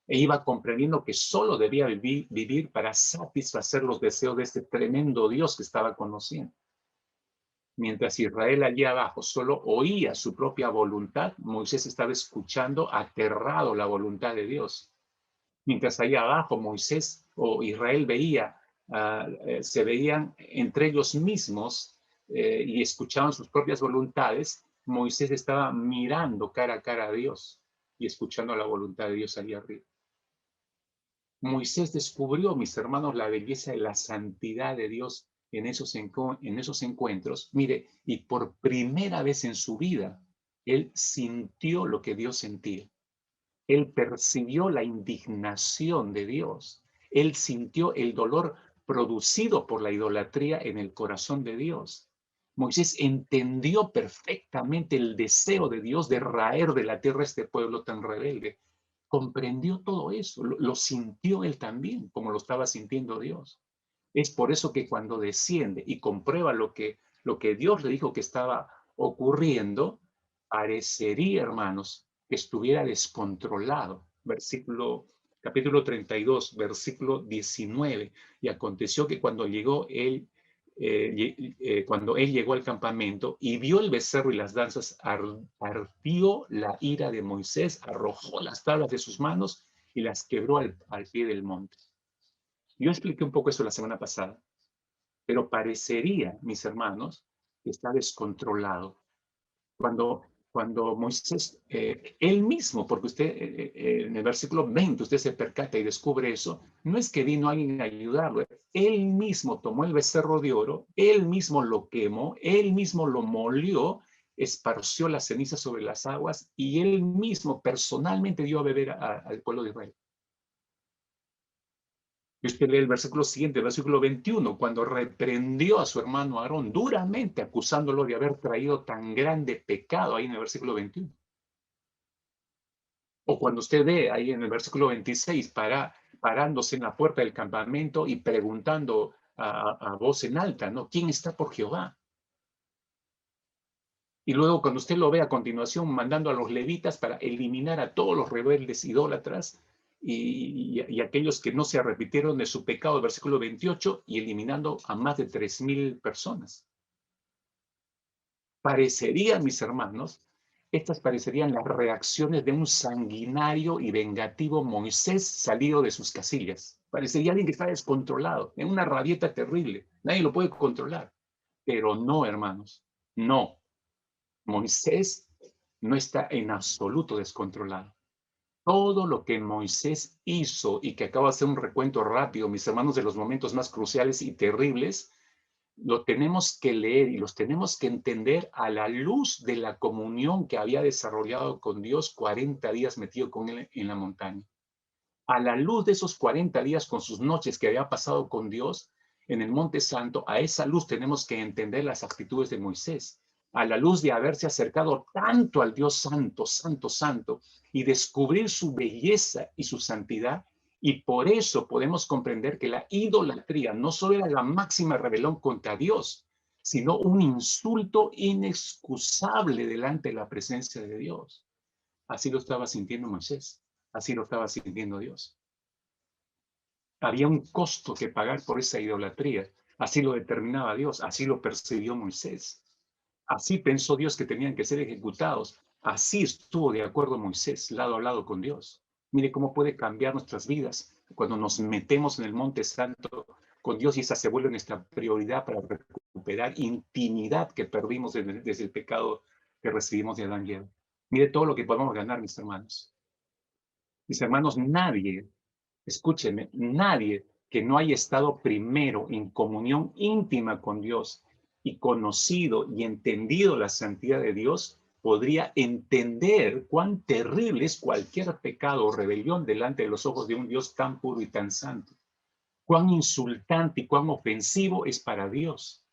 E iba comprendiendo que solo debía vivir para satisfacer los deseos de este tremendo Dios que estaba conociendo. Mientras Israel allí abajo solo oía su propia voluntad, Moisés estaba escuchando aterrado la voluntad de Dios. Mientras allá abajo Moisés o Israel se veían entre ellos mismos y escuchaban sus propias voluntades, Moisés estaba mirando cara a cara a Dios y escuchando la voluntad de Dios allá arriba. Moisés descubrió, mis hermanos, la belleza y la santidad de Dios en esos encuentros. Mire, y por primera vez en su vida, él sintió lo que Dios sentía. Él percibió la indignación de Dios. Él sintió el dolor producido por la idolatría en el corazón de Dios. Moisés entendió perfectamente el deseo de Dios de raer de la tierra a este pueblo tan rebelde. Comprendió todo eso, lo sintió él también, como lo estaba sintiendo Dios. Es por eso que cuando desciende y comprueba lo que Dios le dijo que estaba ocurriendo, parecería, hermanos, que estuviera descontrolado. Capítulo 32, versículo 19. Y aconteció que cuando él llegó al campamento y vio el becerro y las danzas, ardió la ira de Moisés, arrojó las tablas de sus manos y las quebró al pie del monte. Yo expliqué un poco eso la semana pasada, pero parecería, mis hermanos, que está descontrolado. Cuando Moisés, él mismo, porque usted en el versículo 20 usted se percata y descubre eso, no es que vino alguien a ayudarlo, él mismo tomó el becerro de oro, él mismo lo quemó, él mismo lo molió, esparció las cenizas sobre las aguas y él mismo personalmente dio a beber al pueblo de Israel. Y usted lee el versículo siguiente, el versículo 21, cuando reprendió a su hermano Aarón duramente, acusándolo de haber traído tan grande pecado, ahí en el versículo 21. O cuando usted ve ahí en el versículo 26, parándose en la puerta del campamento y preguntando a voz en alta, ¿no? ¿Quién está por Jehová? Y luego cuando usted lo ve a continuación mandando a los levitas para eliminar a todos los rebeldes idólatras y aquellos que no se arrepintieron de su pecado, el versículo 28, y eliminando a más de 3,000 personas. Parecerían, mis hermanos, estas parecerían las reacciones de un sanguinario y vengativo Moisés salido de sus casillas. Parecería alguien que está descontrolado, en una rabieta terrible. Nadie lo puede controlar. Pero no, hermanos, no. Moisés no está en absoluto descontrolado. Todo lo que Moisés hizo y que acabo de hacer un recuento rápido, mis hermanos, de los momentos más cruciales y terribles, lo tenemos que leer y los tenemos que entender a la luz de la comunión que había desarrollado con Dios 40 días metido con él en la montaña. A la luz de esos 40 días con sus noches que había pasado con Dios en el Monte Santo, a esa luz tenemos que entender las actitudes de Moisés. A la luz de haberse acercado tanto al Dios Santo, Santo, Santo, y descubrir su belleza y su santidad, y por eso podemos comprender que la idolatría no solo era la máxima rebelión contra Dios, sino un insulto inexcusable delante de la presencia de Dios. Así lo estaba sintiendo Moisés, así lo estaba sintiendo Dios. Había un costo que pagar por esa idolatría. Así lo determinaba Dios, así lo percibió Moisés. Así pensó Dios que tenían que ser ejecutados. Así estuvo de acuerdo Moisés, lado a lado con Dios. Mire cómo puede cambiar nuestras vidas cuando nos metemos en el Monte Santo con Dios y esa se vuelve nuestra prioridad para recuperar intimidad que perdimos desde el pecado que recibimos de Adán y Eva. Mire todo lo que podemos ganar, mis hermanos. Mis hermanos, nadie, escúchenme, nadie que no haya estado primero en comunión íntima con Dios y conocido y entendido la santidad de Dios, podría entender cuán terrible es cualquier pecado o rebelión delante de los ojos de un Dios tan puro y tan santo. Cuán insultante y cuán ofensivo es para Dios.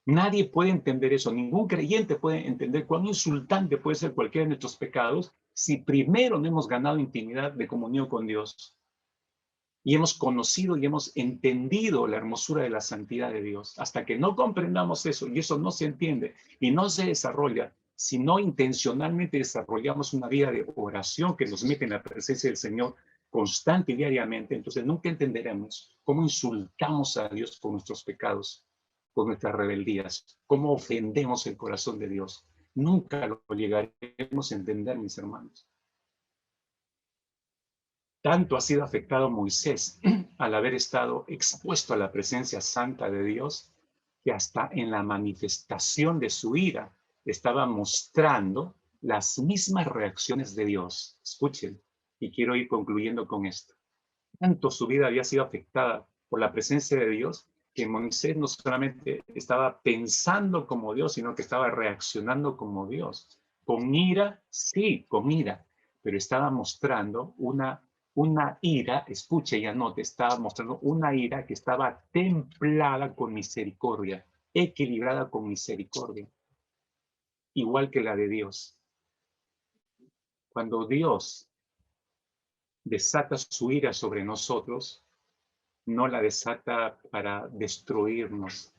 Nadie puede entender eso, ningún creyente puede entender cuán insultante puede ser cualquiera de nuestros pecados si primero no hemos ganado intimidad de comunión con Dios y hemos conocido y hemos entendido la hermosura de la santidad de Dios. Hasta que no comprendamos eso, y eso no se entiende y no se desarrolla, si no intencionalmente desarrollamos una vida de oración que nos mete en la presencia del Señor constante y diariamente, entonces nunca entenderemos cómo insultamos a Dios por nuestros pecados, por nuestras rebeldías, cómo ofendemos el corazón de Dios. Nunca lo llegaremos a entender, mis hermanos. Tanto ha sido afectado Moisés al haber estado expuesto a la presencia santa de Dios, que hasta en la manifestación de su ira estaba mostrando las mismas reacciones de Dios. Escuchen, y quiero ir concluyendo con esto. Tanto su vida había sido afectada por la presencia de Dios, que Moisés no solamente estaba pensando como Dios, sino que estaba reaccionando como Dios. Con ira, sí, con ira, pero estaba mostrando una ira, escuche y anote, estaba mostrando una ira que estaba templada con misericordia, equilibrada con misericordia, igual que la de Dios. Cuando Dios desata su ira sobre nosotros, no la desata para destruirnos.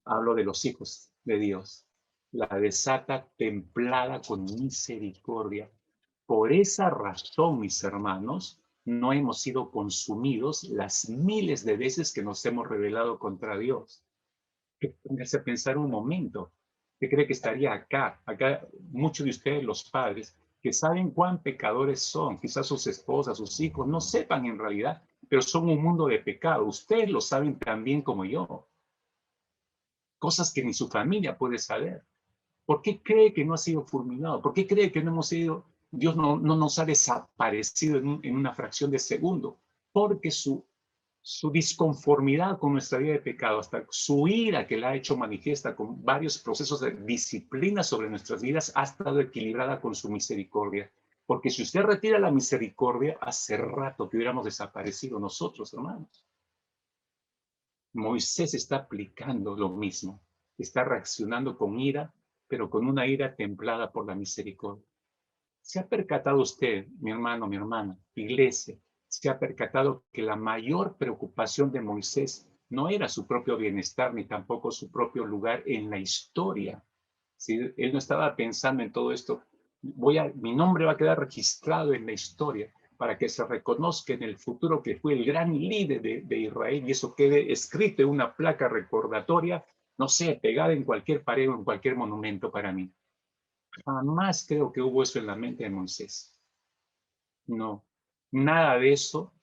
Hablo de los hijos de Dios. La desata templada con misericordia. Por esa razón, mis hermanos, no hemos sido consumidos las miles de veces que nos hemos rebelado contra Dios. Póngase a pensar un momento. ¿Qué cree que estaría acá? Acá muchos de ustedes, los padres, que saben cuán pecadores son, quizás sus esposas, sus hijos, no sepan en realidad, pero son un mundo de pecado. Ustedes lo saben tan bien como yo. Cosas que ni su familia puede saber. ¿Por qué cree que no ha sido fulminado? ¿Por qué cree que no hemos sido, Dios no nos ha desaparecido en una fracción de segundo? Porque su disconformidad con nuestra vida de pecado, hasta su ira que la ha hecho manifiesta con varios procesos de disciplina sobre nuestras vidas, ha estado equilibrada con su misericordia. Porque si usted retira la misericordia, hace rato que hubiéramos desaparecido nosotros, hermanos. Moisés está aplicando lo mismo. Está reaccionando con ira, pero con una ira templada por la misericordia. ¿Se ha percatado usted, mi hermano, mi hermana, iglesia, se ha percatado que la mayor preocupación de Moisés no era su propio bienestar ni tampoco su propio lugar en la historia? ¿Sí? Él no estaba pensando en todo esto. Mi nombre va a quedar registrado en la historia para que se reconozca en el futuro que fue el gran líder de Israel y eso quede escrito en una placa recordatoria, no sé, pegada en cualquier pared o en cualquier monumento para mí. Jamás creo que hubo eso en la mente de Moisés. No, nada de eso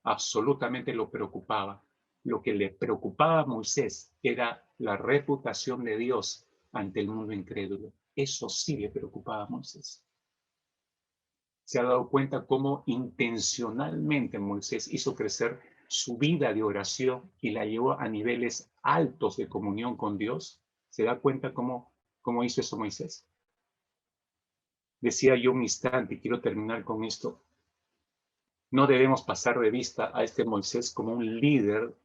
absolutamente lo preocupaba. Lo que le preocupaba a Moisés era la reputación de Dios ante el mundo incrédulo. Eso sí le preocupaba a Moisés. Se ha dado cuenta cómo intencionalmente Moisés hizo crecer su vida de oración y la llevó a niveles altos de comunión con Dios. ¿Se da cuenta cómo hizo eso Moisés? Decía yo un instante, y quiero terminar con esto, no debemos pasar de vista a este Moisés como un líder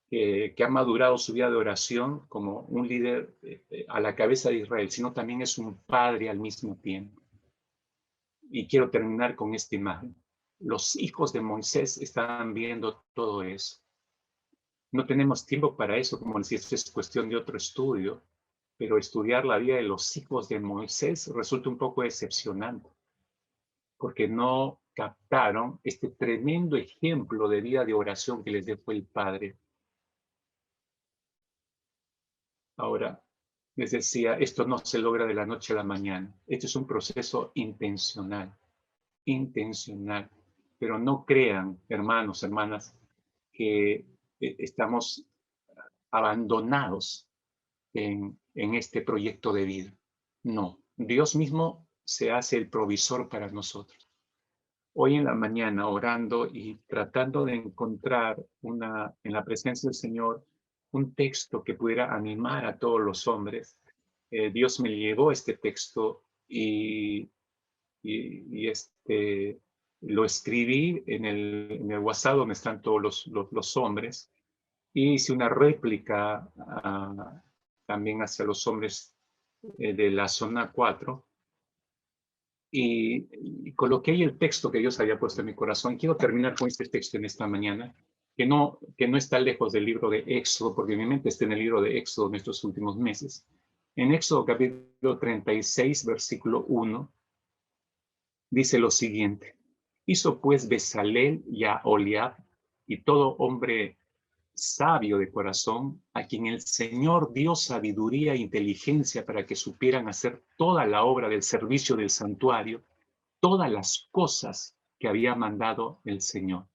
que ha madurado su vida de oración, como un líder a la cabeza de Israel, sino también es un padre al mismo tiempo. Y quiero terminar con esta imagen. Los hijos de Moisés estaban viendo todo eso. No tenemos tiempo para eso, como si esto es cuestión de otro estudio, pero estudiar la vida de los hijos de Moisés resulta un poco decepcionante, porque no captaron este tremendo ejemplo de vida de oración que les dejó el Padre. Ahora, les decía, esto no se logra de la noche a la mañana. Esto es un proceso intencional, Pero no crean, hermanos, hermanas, que estamos abandonados en este proyecto de vida. No, Dios mismo se hace el provisor para nosotros. Hoy en la mañana, orando y tratando de encontrar en la presencia del Señor un texto que pudiera animar a todos los hombres, Dios me llevó este texto y lo escribí en el WhatsApp donde están todos los hombres, y hice una réplica también hacia los hombres de la zona 4, y coloqué ahí el texto que Dios había puesto en mi corazón. Quiero terminar con este texto en esta mañana, que no está lejos del libro de Éxodo, porque mi mente está en el libro de Éxodo en estos últimos meses. En Éxodo capítulo 36, versículo 1, dice lo siguiente: hizo pues Bezalel y Aholiab y todo hombre sabio de corazón, a quien el Señor dio sabiduría e inteligencia para que supieran hacer toda la obra del servicio del santuario, todas las cosas que había mandado el Señor.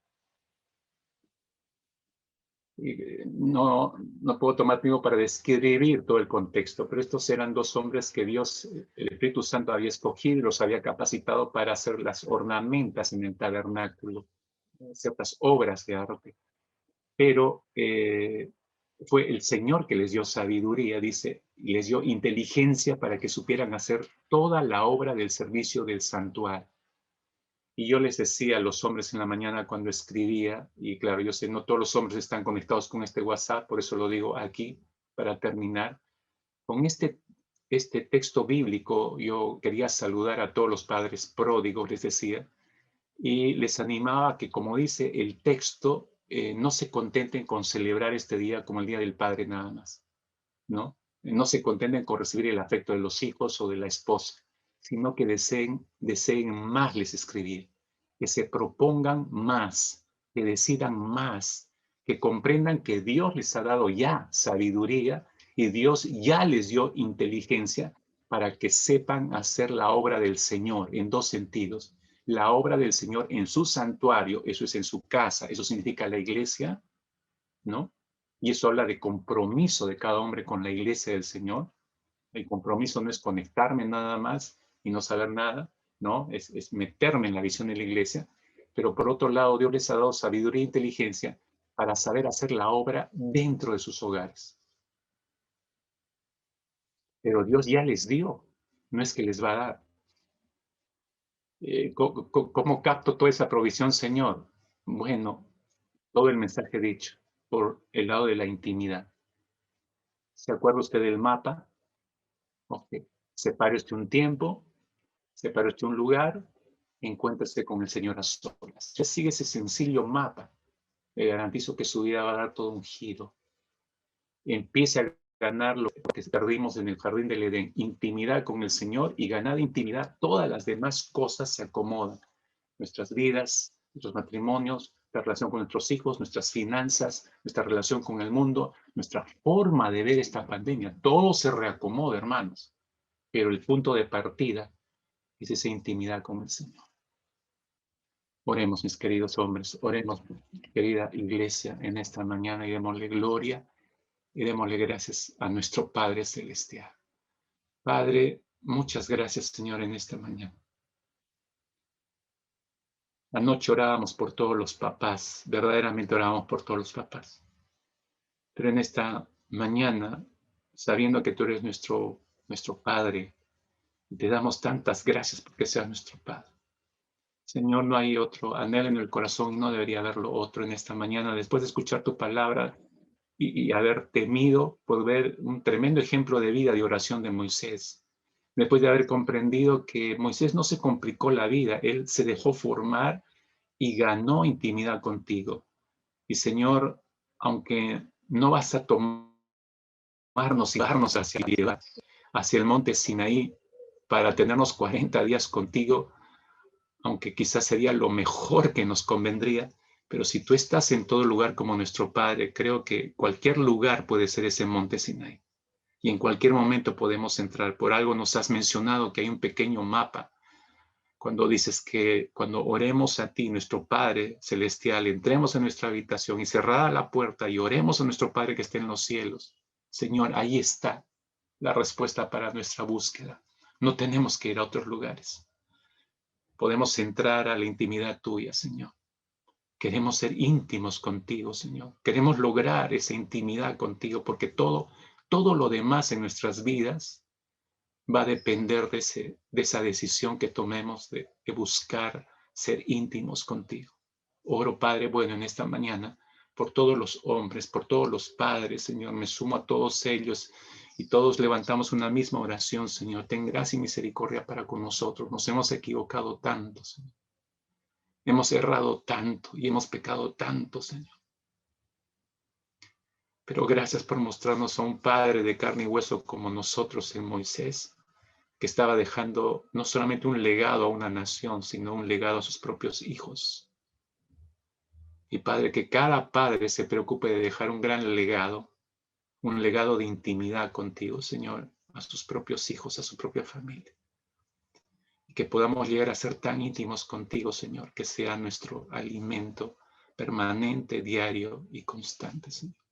No puedo tomar tiempo para describir todo el contexto, pero estos eran dos hombres que Dios, el Espíritu Santo, había escogido y los había capacitado para hacer las ornamentas en el tabernáculo, ciertas obras de arte. Pero fue el Señor que les dio sabiduría, dice, y les dio inteligencia para que supieran hacer toda la obra del servicio del santuario. Y yo les decía a los hombres en la mañana cuando escribía, y claro, yo sé, no todos los hombres están conectados con este WhatsApp, por eso lo digo aquí para terminar. Con este texto bíblico, yo quería saludar a todos los padres pródigos, les decía, y les animaba a que, como dice el texto, no se contenten con celebrar este día como el Día del Padre nada más, ¿no? No se contenten con recibir el afecto de los hijos o de la esposa, sino que deseen más, les escribir, que se propongan más, que decidan más, que comprendan que Dios les ha dado ya sabiduría y Dios ya les dio inteligencia para que sepan hacer la obra del Señor en dos sentidos. La obra del Señor en su santuario, eso es en su casa, eso significa la iglesia, ¿no? Y eso habla de compromiso de cada hombre con la iglesia del Señor. El compromiso no es conectarme nada más y no saber nada, ¿no? Es meterme en la visión de la iglesia. Pero por otro lado, Dios les ha dado sabiduría e inteligencia para saber hacer la obra dentro de sus hogares. Pero Dios ya les dio, no es que les va a dar. ¿Cómo capto toda esa provisión, Señor? Bueno, todo el mensaje dicho por el lado de la intimidad. ¿Se acuerda usted del mapa? Ok. Separe usted un tiempo, separe usted un lugar, encuéntrese con el Señor a solas. Ya sigue ese sencillo mapa. Le garantizo que su vida va a dar todo un giro. Empiece a ganar lo que perdimos en el jardín del Edén, intimidad con el Señor, y ganada intimidad, todas las demás cosas se acomodan. Nuestras vidas, nuestros matrimonios, la relación con nuestros hijos, nuestras finanzas, nuestra relación con el mundo, nuestra forma de ver esta pandemia, todo se reacomoda, hermanos. Pero el punto de partida es esa intimidad con el Señor. Oremos, mis queridos hombres, oremos, querida iglesia, en esta mañana, y démosle gloria y démosle gracias a nuestro Padre Celestial. Padre, muchas gracias, Señor, en esta mañana. Anoche orábamos por todos los papás, verdaderamente orábamos por todos los papás. Pero en esta mañana, sabiendo que tú eres nuestro Padre, te damos tantas gracias porque seas nuestro Padre. Señor, no hay otro anhelo en el corazón y no debería haberlo otro en esta mañana, después de escuchar tu palabra y haber temido por ver un tremendo ejemplo de vida, de oración de Moisés. Después de haber comprendido que Moisés no se complicó la vida, él se dejó formar y ganó intimidad contigo. Y Señor, aunque no vas a tomarnos y llevarnos hacia el monte Sinaí para tenernos 40 días contigo, aunque quizás sería lo mejor que nos convendría, pero si tú estás en todo lugar como nuestro Padre, creo que cualquier lugar puede ser ese monte Sinai. Y en cualquier momento podemos entrar. Por algo nos has mencionado que hay un pequeño mapa. Cuando dices que cuando oremos a ti, nuestro Padre Celestial, entremos en nuestra habitación y cerrada la puerta y oremos a nuestro Padre que esté en los cielos. Señor, ahí está la respuesta para nuestra búsqueda. No tenemos que ir a otros lugares. Podemos entrar a la intimidad tuya, Señor. Queremos ser íntimos contigo, Señor. Queremos lograr esa intimidad contigo porque todo lo demás en nuestras vidas va a depender de esa decisión que tomemos de buscar ser íntimos contigo. Oro, Padre, bueno, en esta mañana, por todos los hombres, por todos los padres, Señor, me sumo a todos ellos y todos levantamos una misma oración, Señor. Ten gracia y misericordia para con nosotros. Nos hemos equivocado tanto, Señor. Hemos errado tanto y hemos pecado tanto, Señor. Pero gracias por mostrarnos a un Padre de carne y hueso como nosotros en Moisés, que estaba dejando no solamente un legado a una nación, sino un legado a sus propios hijos. Y Padre, que cada padre se preocupe de dejar un gran legado, un legado de intimidad contigo, Señor, a sus propios hijos, a su propia familia. Y que podamos llegar a ser tan íntimos contigo, Señor, que sea nuestro alimento permanente, diario y constante, Señor.